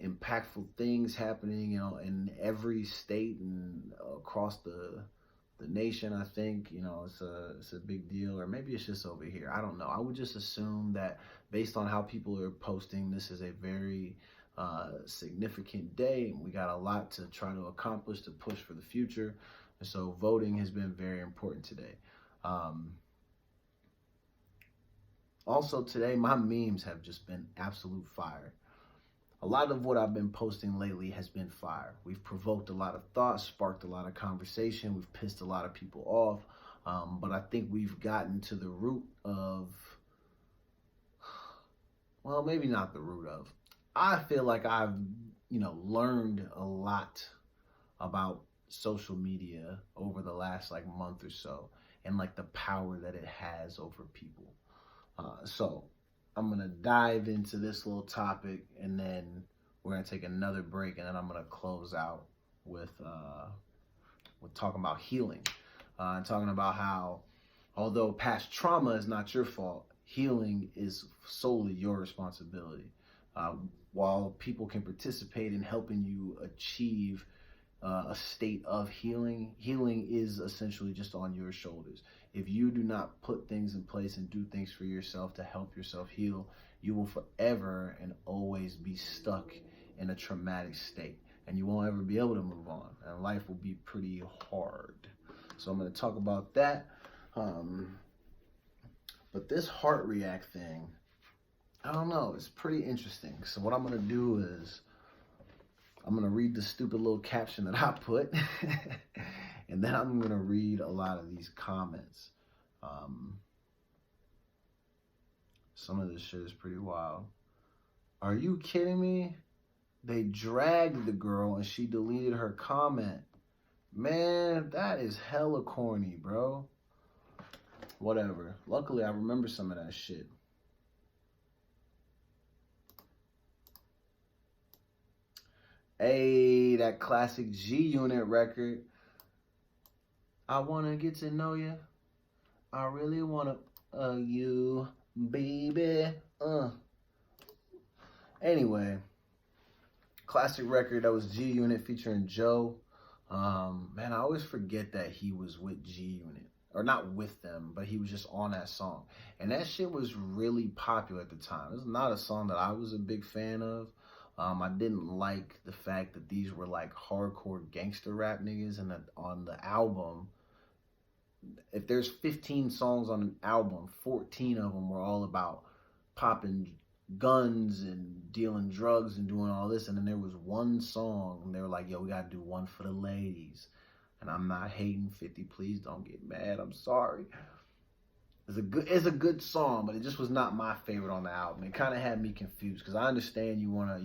impactful things happening, you know, in every state and across the nation. I think, you know, it's a big deal, or maybe it's just over here. I don't know. I would just assume that based on how people are posting, this is a very significant day. We got a lot to try to accomplish, to push for the future. And so voting has been very important today. Also today, my memes have just been absolute fire. A lot of what I've been posting lately has been fire. We've provoked a lot of thought, sparked a lot of conversation. We've pissed a lot of people off. But I think we've gotten to the root of, well, maybe not the root of. I feel like I've, you know, learned a lot about social media over the last like month or so and like the power that it has over people. So I'm going to dive into this little topic and then We're going to take another break, and then I'm going to close out with talking about healing, and talking about how, although past trauma is not your fault, healing is solely your responsibility. While people can participate in helping you achieve a state of healing, healing is essentially just on your shoulders. If you do not put things in place and do things for yourself to help yourself heal, you will forever and always be stuck in a traumatic state, and you won't ever be able to move on, and life will be pretty hard. So I'm going to talk about that. But this heart react thing, I don't know, it's pretty interesting. So what I'm going to do is I'm going to read the stupid little caption that I put, and then I'm going to read a lot of these comments. Some of this shit is pretty wild. Are you kidding me? They dragged the girl and she deleted her comment. Man, that is hella corny, bro. Whatever. Luckily, I remember some of that shit. Hey, that classic G-Unit record. I wanna get to know you. I really wanna you, baby. Anyway, classic record. That was G-Unit featuring Joe. Man, I always forget that he was with G-Unit. Or not with them, but he was just on that song. And that shit was really popular at the time. It's not a song that I was a big fan of. I didn't like the fact that these were like hardcore gangster rap niggas, and that on the album, if there's 15 songs on an album, 14 of them were all about popping guns and dealing drugs and doing all this. And then there was one song, and they were like, yo, we gotta do one for the ladies. And I'm not hating, 50, please don't get mad, I'm sorry. It's a good song, but it just was not my favorite on the album. It kind of had me confused, because I understand you want to,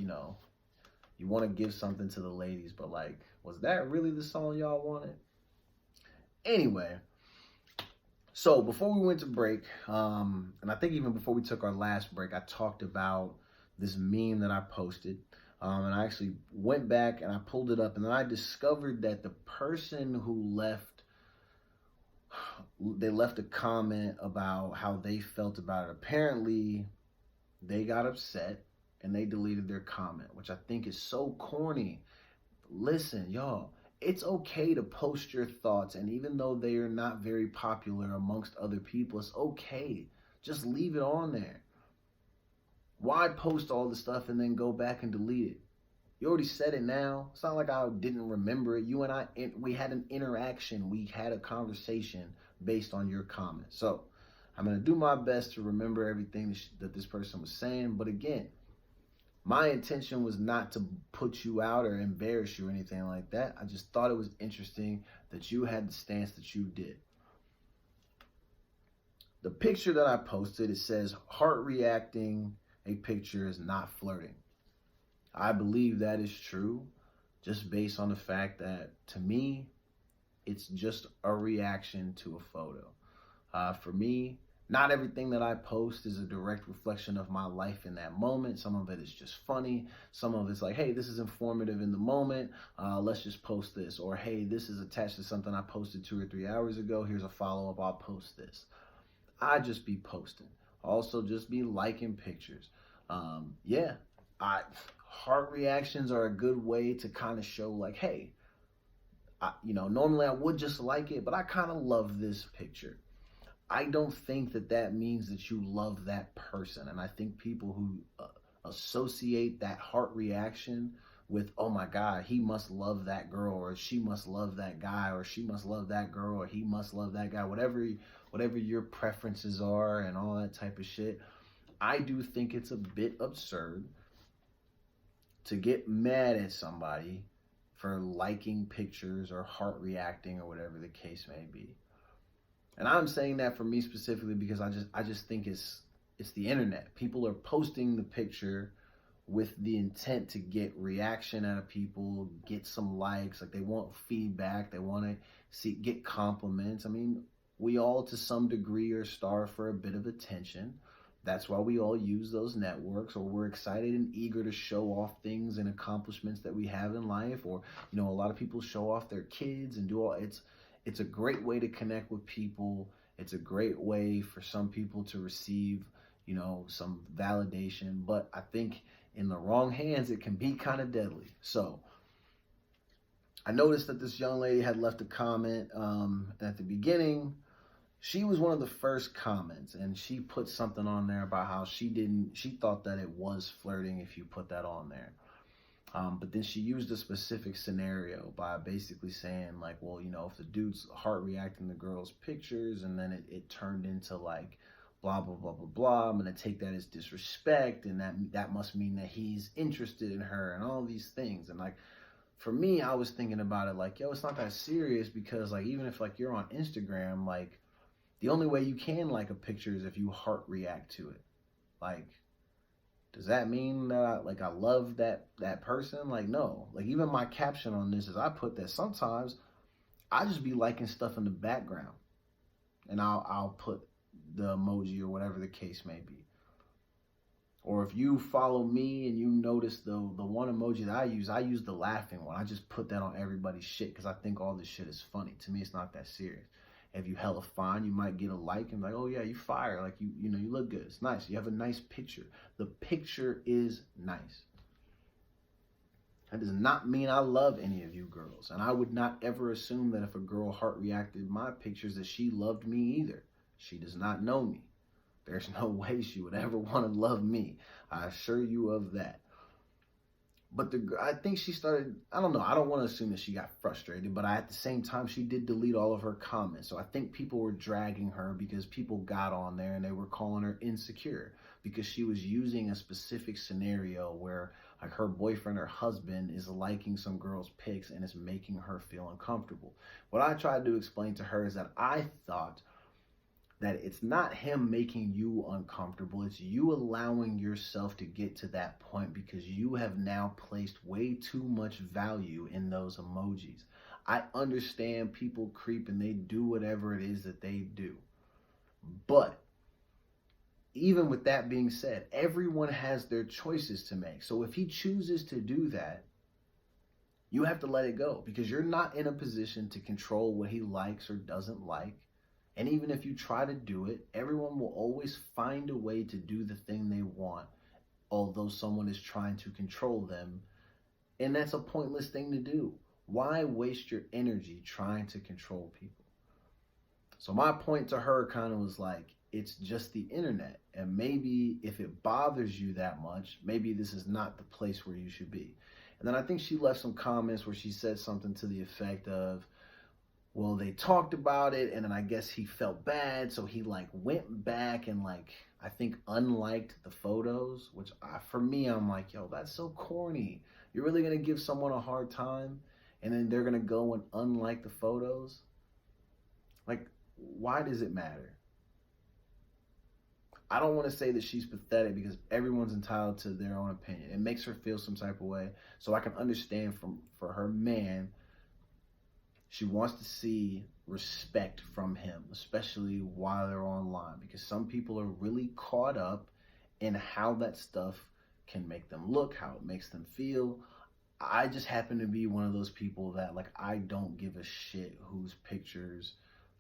you want to give something to the ladies, but like, was that really the song y'all wanted? Anyway, so before we went to break, and I think even before we took our last break, I talked about this meme that I posted. And I actually went back and I pulled it up, and then I discovered that the person who left a comment about how they felt about it. Apparently, they got upset and they deleted their comment, which I think is so corny. Listen, y'all, it's okay to post your thoughts, and even though they are not very popular amongst other people, it's okay. Just leave it on there. Why post all the stuff and then go back and delete it? You already said it now. It's not like I didn't remember it. You and I, we had an interaction. We had a conversation based on your comment. So I'm going to do my best to remember everything that this person was saying. But again, my intention was not to put you out or embarrass you or anything like that. I just thought it was interesting that you had the stance that you did. The picture that I posted, it says, heart reacting a picture is not flirting. I believe that is true, just based on the fact that, to me, it's just a reaction to a photo. For me, not everything that I post is a direct reflection of my life in that moment. Some of it is just funny. Some of it's like, hey, this is informative in the moment. Let's just post this. Or, hey, this is attached to something I posted 2 or 3 hours ago. Here's a follow-up. I'll post this. I just be posting. Also, just be liking pictures. Heart reactions are a good way to kind of show like, hey, normally I would just like it, but I kind of love this picture. I don't think that means that you love that person. And I think people who associate that heart reaction with, oh my God, he must love that girl, or she must love that guy, or she must love that girl, or he must love that guy, whatever your preferences are and all that type of shit. I do think it's a bit absurd to get mad at somebody for liking pictures or heart reacting or whatever the case may be. And I'm saying that for me specifically because I just think it's the internet. People are posting the picture with the intent to get reaction out of people, get some likes, like they want feedback, they want to get compliments. I mean, we all to some degree are starved for a bit of attention. That's why we all use those networks, or we're excited and eager to show off things and accomplishments that we have in life. Or, a lot of people show off their kids and do all it's a great way to connect with people. It's a great way for some people to receive, some validation. But I think in the wrong hands, it can be kind of deadly. So I noticed that this young lady had left a comment at the beginning. She was one of the first comments, and she put something on there about how she thought that it was flirting if you put that on there. But then she used a specific scenario by basically saying, like, well, if the dude's heart reacting to girls' pictures and then it turned into like blah, blah, blah, blah, blah, I'm going to take that as disrespect, and that must mean that he's interested in her and all these things. And like, for me, I was thinking about it like, yo, it's not that serious, because like, even if like you're on Instagram, like, the only way you can like a picture is if you heart react to it. Like, does that mean that I love that person? Like, no. Like, even my caption on this is I put that sometimes I just be liking stuff in the background, and I'll put the emoji or whatever the case may be. Or if you follow me and you notice the one emoji that I use the laughing one. I just put that on everybody's shit because I think all this shit is funny. To me, it's not that serious. If you hella fine, you might get a like and like, oh yeah, you fire. Like you look good. It's nice. You have a nice picture. The picture is nice. That does not mean I love any of you girls. And I would not ever assume that if a girl heart reacted to my pictures that she loved me either. She does not know me. There's no way she would ever want to love me. I assure you of that. But I think she started, I don't know, I don't want to assume that she got frustrated, but at the same time, she did delete all of her comments. So I think people were dragging her because people got on there and they were calling her insecure because she was using a specific scenario where like her boyfriend or husband is liking some girl's pics and it's making her feel uncomfortable. What I tried to explain to her is that I thought that it's not him making you uncomfortable. It's you allowing yourself to get to that point because you have now placed way too much value in those emojis. I understand people creep and they do whatever it is that they do. But even with that being said, everyone has their choices to make. So if he chooses to do that, you have to let it go because you're not in a position to control what he likes or doesn't like. And even if you try to do it, everyone will always find a way to do the thing they want, although someone is trying to control them. And that's a pointless thing to do. Why waste your energy trying to control people? So my point to her kind of was like, it's just the internet. And maybe if it bothers you that much, maybe this is not the place where you should be. And then I think she left some comments where she said something to the effect of, well, they talked about it, and then I guess he felt bad, so he like went back and like I think unliked the photos, which for me, I'm like, yo, that's so corny. You're really gonna give someone a hard time, and then they're gonna go and unlike the photos? Like, why does it matter? I don't want to say that she's pathetic because everyone's entitled to their own opinion. It makes her feel some type of way, so I can understand for her man. She wants to see respect from him, especially while they're online, because some people are really caught up in how that stuff can make them look, how it makes them feel. I just happen to be one of those people that like, I don't give a shit whose pictures,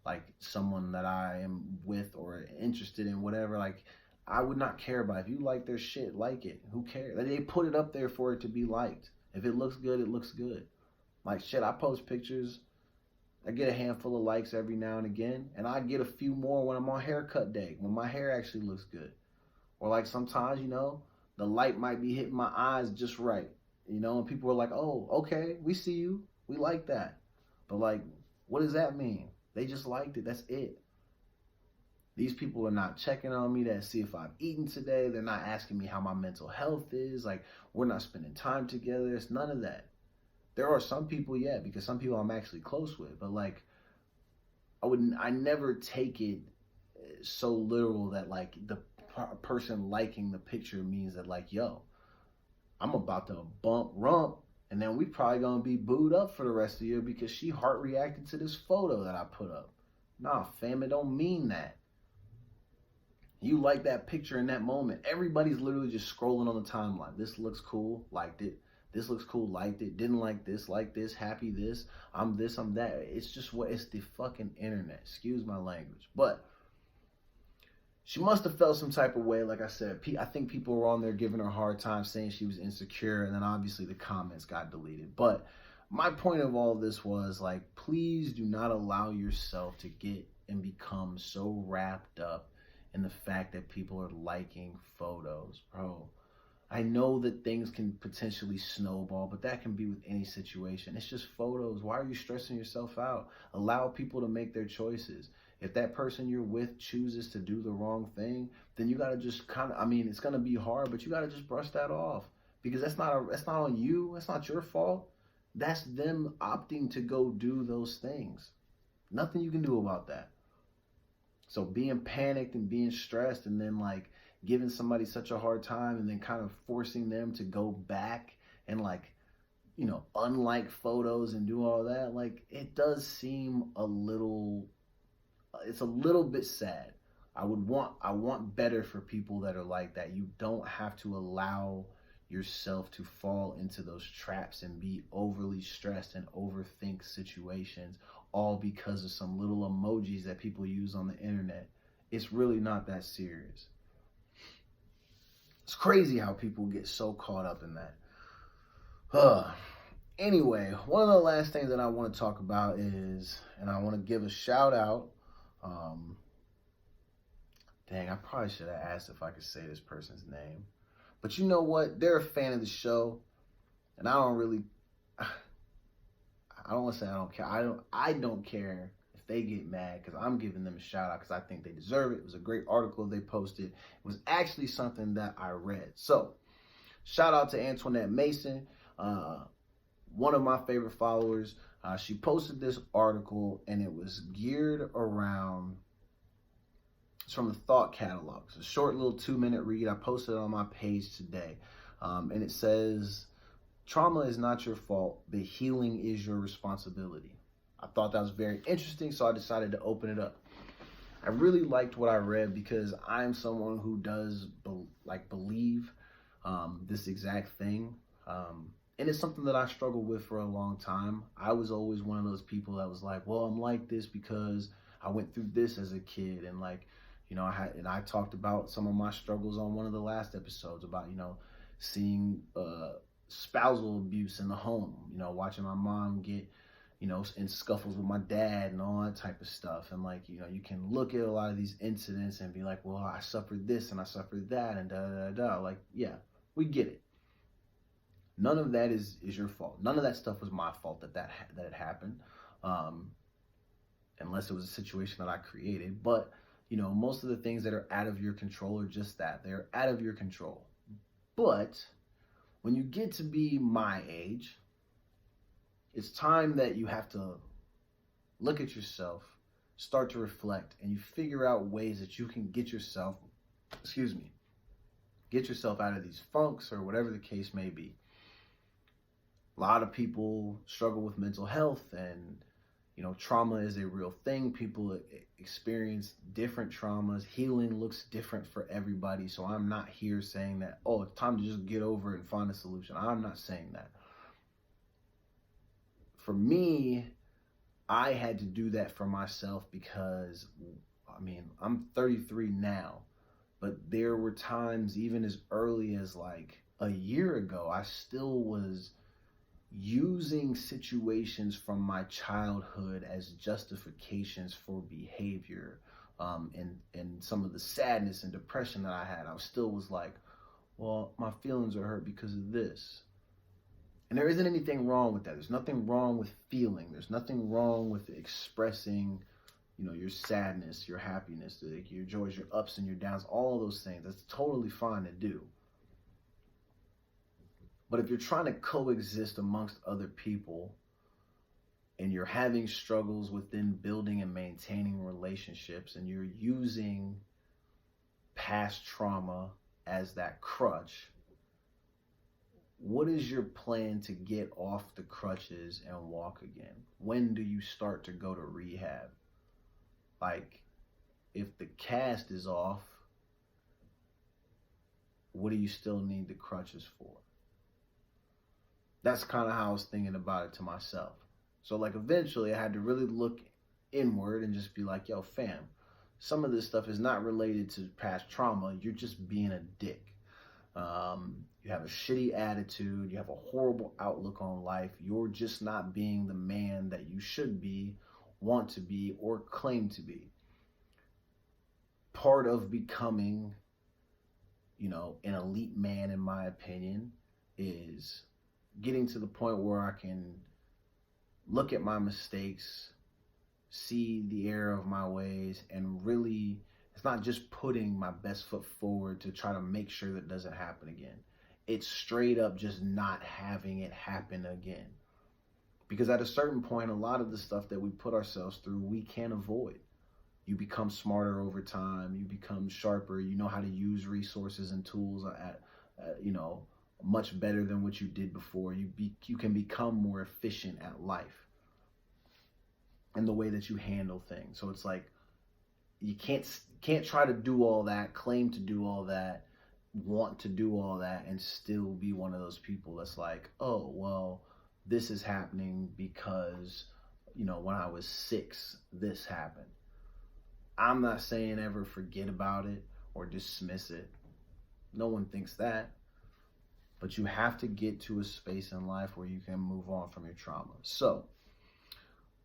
like someone that I am with or interested in, whatever, like I would not care about. If you like their shit, like it. Who cares? Like, they put it up there for it to be liked. If it looks good, it looks good. Like shit, I post pictures. I get a handful of likes every now and again, and I get a few more when I'm on haircut day, when my hair actually looks good. Or like sometimes, the light might be hitting my eyes just right, and people are like, oh, okay, we see you, we like that. But like, what does that mean? They just liked it, that's it. These people are not checking on me to see if I've eaten today. They're not asking me how my mental health is. Like, we're not spending time together. It's none of that. There are some people, yeah, because some people I'm actually close with, but like, I never take it so literal that like the person liking the picture means that like, yo, I'm about to bump rump, and then we probably gonna be booed up for the rest of the year because she heart reacted to this photo that I put up. Nah, fam, it don't mean that. You like that picture in that moment. Everybody's literally just scrolling on the timeline. This looks cool, liked it. This looks cool, liked it. Didn't like this, happy this, I'm this, I'm that. It's just it's the fucking internet. Excuse my language. But she must have felt some type of way. Like I said, I think people were on there giving her a hard time, saying she was insecure, and then obviously the comments got deleted. But my point of all this was, like, please do not allow yourself to get and become so wrapped up in the fact that people are liking photos. Bro, I know that things can potentially snowball, but that can be with any situation. It's just photos. Why are you stressing yourself out? Allow people to make their choices. If that person you're with chooses to do the wrong thing, then you got to just it's going to be hard, but you got to just brush that off, because that's not on you. That's not your fault. That's them opting to go do those things. Nothing you can do about that. So being panicked and being stressed, and then like giving somebody such a hard time, and then kind of forcing them to go back and like, unlike photos and do all that, like, it does seem it's a little bit sad. I want better for people that are like that. You don't have to allow yourself to fall into those traps and be overly stressed and overthink situations, all because of some little emojis that people use on the internet. It's really not that serious. It's crazy how people get so caught up in that. Anyway, one of the last things that I want to talk about is, and I want to give a shout out. Dang, I probably should have asked if I could say this person's name. But you know what? They're a fan of the show, and I don't want to say I don't care. I don't care if they get mad, because I'm giving them a shout out because I think they deserve it. It was a great article they posted. It was actually something that I read. So, shout out to Antoinette Mason, one of my favorite followers. She posted this article, and it was geared around, it's from the Thought Catalog. It's a short little 2-minute read. I posted it on my page today. And it says, trauma is not your fault, but healing is your responsibility. I thought that was very interesting, so I decided to open it up. I really liked what I read, because I'm someone who does believe this exact thing. And it's something that I struggled with for a long time. I was always one of those people that was like, well, I'm like this because I went through this as a kid. And like, I talked about some of my struggles on one of the last episodes about, seeing spousal abuse in the home, watching my mom get, in scuffles with my dad and all that type of stuff. And like, you can look at a lot of these incidents and be like, well, I suffered this and I suffered that and da. Like, yeah, we get it. None of that is your fault. None of that stuff was my fault that it happened, unless it was a situation that I created. But, most of the things that are out of your control are just that. They're out of your control. But when you get to be my age, it's time that you have to look at yourself, start to reflect, and you figure out ways that you can get yourself out of these funks or whatever the case may be. A lot of people struggle with mental health, and trauma is a real thing. People experience different traumas. Healing looks different for everybody. So I'm not here saying that, oh, it's time to just get over it and find a solution. I'm not saying that. For me, I had to do that for myself, because I'm 33 now, but there were times even as early as like a year ago, I still was using situations from my childhood as justifications for behavior, and some of the sadness and depression that I had. I still was like, well, my feelings are hurt because of this. And there isn't anything wrong with that. There's nothing wrong with feeling. There's nothing wrong with expressing, your sadness, your happiness, your joys, your ups and your downs, all of those things. That's totally fine to do. But if you're trying to coexist amongst other people, and you're having struggles within building and maintaining relationships, and you're using past trauma as that crutch, what is your plan to get off the crutches and walk again? When do you start to go to rehab? Like, if the cast is off, what do you still need the crutches for? That's kind of how I was thinking about it to myself. So like eventually I had to really look inward and just be like, yo, fam, some of this stuff is not related to past trauma. You're just being a dick. You have a shitty attitude. You have a horrible outlook on life. You're just not being the man that you should be, want to be, or claim to be. Part of becoming, an elite man, in my opinion, is getting to the point where I can look at my mistakes, see the error of my ways, and really, it's not just putting my best foot forward to try to make sure that doesn't happen again. It's straight up just not having it happen again. Because at a certain point, a lot of the stuff that we put ourselves through, we can't avoid. You become smarter over time. You become sharper. You know how to use resources and tools at much better than what you did before. You can become more efficient at life and the way that you handle things. So it's like you can't try to do all that, claim to do all that, want to do all that, and still be one of those people that's like, oh, well, this is happening because, when I was 6, this happened. I'm not saying ever forget about it or dismiss it. No one thinks that. But you have to get to a space in life where you can move on from your trauma. So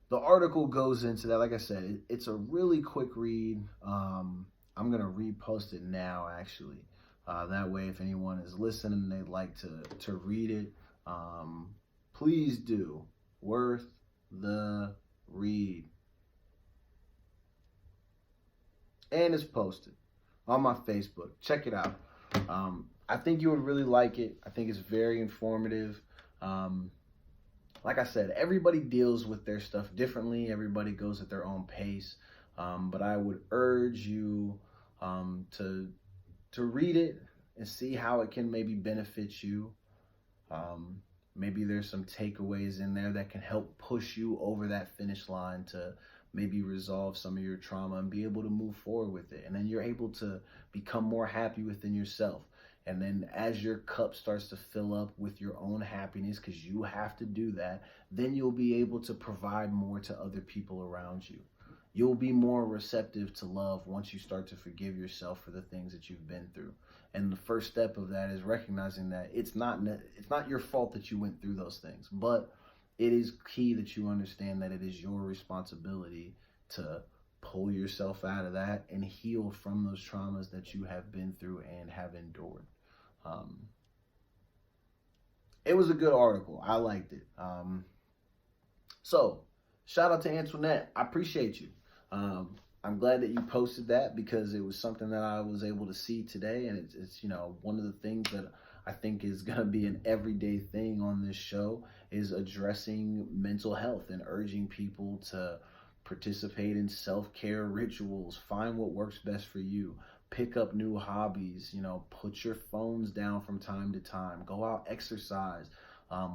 the article goes into that. Like I said, it's a really quick read. I'm going to repost it now, actually. That way, if anyone is listening and they'd like to read it, please do. Worth the read. And it's posted on my Facebook. Check it out. I think you would really like it. I think it's very informative. Like I said, everybody deals with their stuff differently. Everybody goes at their own pace. But I would urge you to read it and see how it can maybe benefit you. Maybe there's some takeaways in there that can help push you over that finish line to maybe resolve some of your trauma and be able to move forward with it. And then you're able to become more happy within yourself. And then as your cup starts to fill up with your own happiness, because you have to do that, then you'll be able to provide more to other people around you. You'll be more receptive to love once you start to forgive yourself for the things that you've been through. And the first step of that is recognizing that it's not your fault that you went through those things, but it is key that you understand that it is your responsibility to pull yourself out of that and heal from those traumas that you have been through and have endured. It was a good article. I liked it. So shout out to Antoinette. I appreciate you. I'm glad that you posted that because it was something that I was able to see today. And it's one of the things that I think is going to be an everyday thing on this show is addressing mental health and urging people to participate in self-care rituals, find what works best for you, pick up new hobbies, put your phones down from time to time, go out, exercise,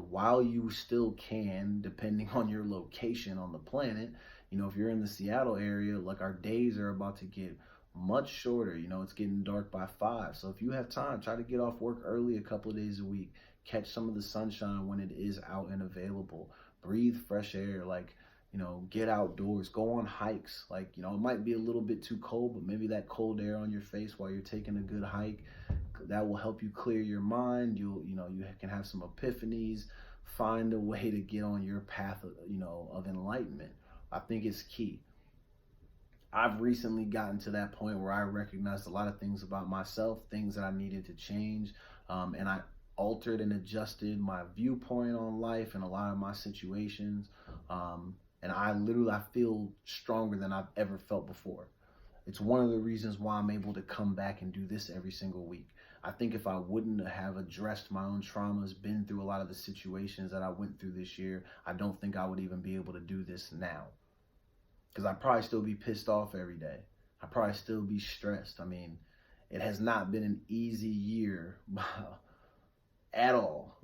while you still can, depending on your location on the planet. If you're in the Seattle area, like our days are about to get much shorter. It's getting dark by 5. So if you have time, try to get off work early a couple of days a week. Catch some of the sunshine when it is out and available. Breathe fresh air, get outdoors, go on hikes. It might be a little bit too cold, but maybe that cold air on your face while you're taking a good hike, that will help you clear your mind. You can have some epiphanies, find a way to get on your path, of enlightenment. I think it's key. I've recently gotten to that point where I recognized a lot of things about myself, things that I needed to change, and I altered and adjusted my viewpoint on life and a lot of my situations, and I feel stronger than I've ever felt before. It's one of the reasons why I'm able to come back and do this every single week. I think if I wouldn't have addressed my own traumas, been through a lot of the situations that I went through this year, I don't think I would even be able to do this now. Because I'd probably still be pissed off every day. I'd probably still be stressed. I mean, it has not been an easy year at all.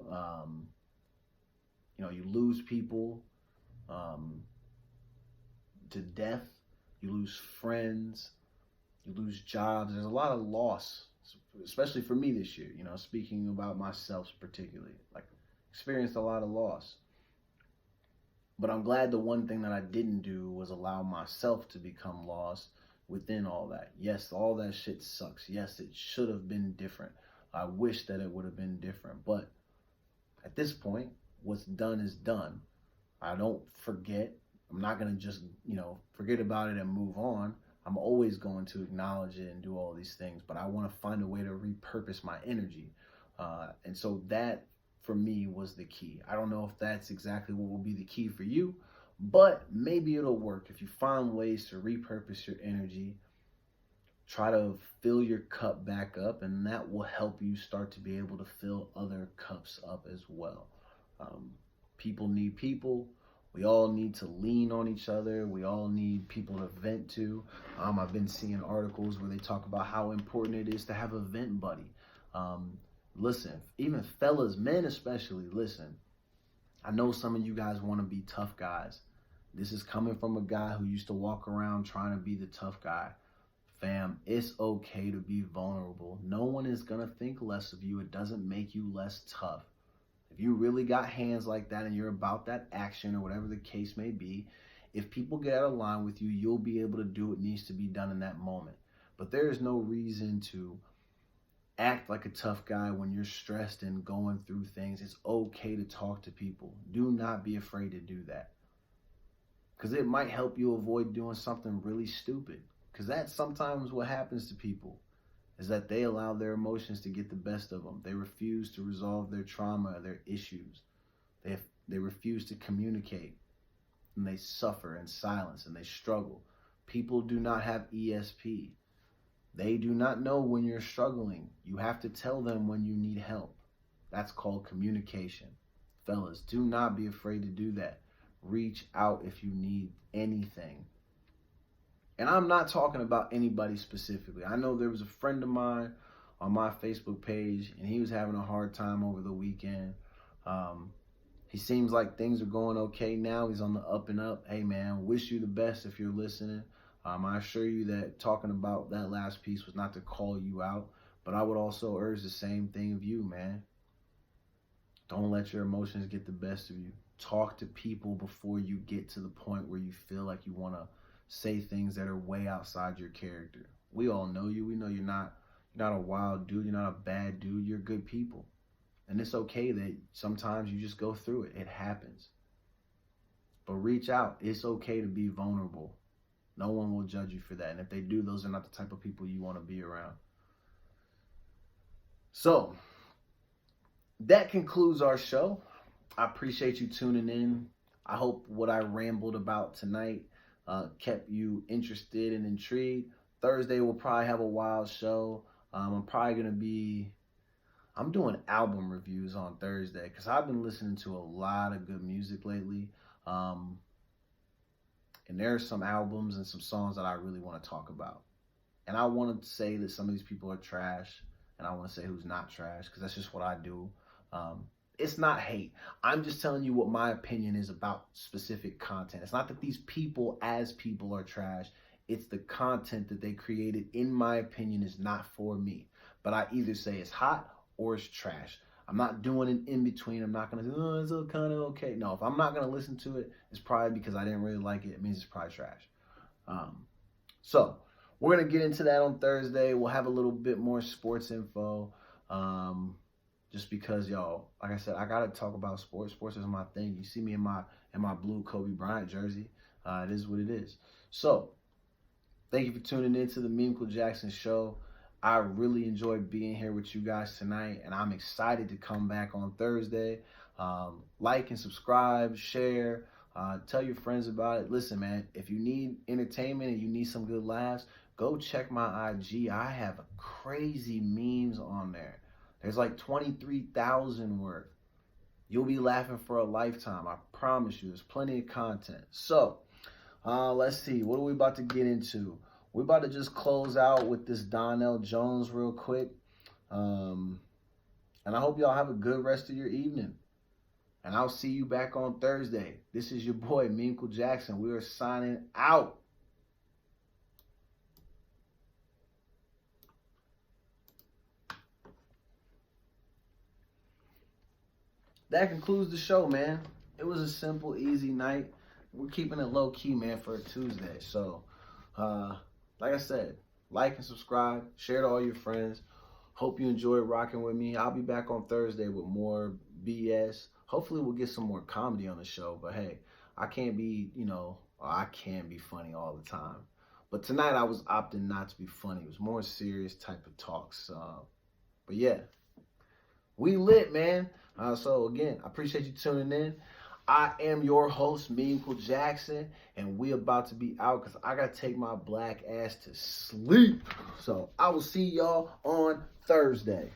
You lose people to death. You lose friends. You lose jobs. There's a lot of loss. especially for me this year, you know, speaking about myself particularly, like experienced a lot of loss. But I'm glad the one thing that I didn't do was allow myself to become lost within all that. Yes, all that shit sucks. Yes, it should have been different. I wish that it would have been different. But at this point, what's done is done. I don't forget. I'm not going to just, you know, forget about it and move on. I'm always going to acknowledge it and do all these things. But I want to find a way to repurpose my energy. And so that, for me, was the key. I don't know if that's exactly what will be the key for you, but maybe it'll work. If you find ways to repurpose your energy, try to fill your cup back up, and that will help you start to be able to fill other cups up as well. People need people. We all need to lean on each other. We all need people to vent to. I've been seeing articles where they talk about how important it is to have a vent buddy. Listen, even fellas, men especially, listen. I know some of you guys want to be tough guys. This is coming from a guy who used to walk around trying to be the tough guy. Fam, it's okay to be vulnerable. No one is going to think less of you. It doesn't make you less tough. If you really got hands like that and you're about that action or whatever the case may be, if people get out of line with you, you'll be able to do what needs to be done in that moment. But there is no reason to act like a tough guy when you're stressed and going through things. It's okay to talk to people. Do not be afraid to do that, because it might help you avoid doing something really stupid. Because that's sometimes what happens to people, is that they allow their emotions to get the best of them. They refuse to resolve their trauma, their issues. They refuse to communicate, and they suffer in silence and they struggle. People do not have ESP. They do not know when you're struggling. You have to tell them when you need help. That's called communication. Fellas, do not be afraid to do that. Reach out if you need anything. And I'm not talking about anybody specifically. I know there was a friend of mine on my Facebook page, and he was having a hard time over the weekend. He seems like things are going okay now. He's on the up and up. Hey, man, wish you the best if you're listening. I assure you that talking about that last piece was not to call you out, but I would also urge the same thing of you, man. Don't let your emotions get the best of you. Talk to people before you get to the point where you feel like you want to say things that are way outside your character. We all know you. We know you're not a wild dude. You're not a bad dude. You're good people. And it's okay that sometimes you just go through it. It happens. But reach out. It's okay to be vulnerable. No one will judge you for that. And if they do, those are not the type of people you want to be around. So, that concludes our show. I appreciate you tuning in. I hope what I rambled about tonight kept you interested and intrigued. Thursday we'll probably have a wild show. I'm doing album reviews on Thursday because I've been listening to a lot of good music lately. And there are some albums and some songs that I really want to talk about. And I want to say that some of these people are trash, and I want to say who's not trash, because that's just what I do. It's not hate. I'm just telling you what my opinion is about specific content. It's not that these people as people are trash. It's the content that they created, in my opinion, is not for me. But I either say it's hot or it's trash. I'm not doing an in-between. I'm not going to say, oh, it's kind of okay. No, if I'm not going to listen to it, it's probably because I didn't really like it. It means it's probably trash. So we're going to get into that on Thursday. We'll have a little bit more sports info. Just because, y'all, like I said, I got to talk about sports. Sports is my thing. You see me in my blue Kobe Bryant jersey. It is what it is. So thank you for tuning in to the Meaningful Jackson Show. I really enjoyed being here with you guys tonight, and I'm excited to come back on Thursday. Like and subscribe, share, tell your friends about it. Listen, man, if you need entertainment and you need some good laughs, go check my IG. I have crazy memes on there. There's like 23,000 worth. You'll be laughing for a lifetime. I promise you. There's plenty of content. So, let's see. What are we about to get into? We're about to just close out with this Donnell Jones real quick. And I hope y'all have a good rest of your evening. And I'll see you back on Thursday. This is your boy, Meaningful Jackson. We are signing out. that concludes the show, man. It was a simple, easy night. We're keeping it low key, man, for a Tuesday. So, like I said, like and subscribe, share to all your friends. Hope you enjoy rocking with me. I'll be back on Thursday with more BS. Hopefully we'll get some more comedy on the show. But hey, I can't be, I can be funny all the time. But tonight I was opting not to be funny. It was more serious type of talks. But yeah, we lit, man. So again, I appreciate you tuning in. I am your host, Meaningful Jackson, and we about to be out because I got to take my black ass to sleep. So I will see y'all on Thursday.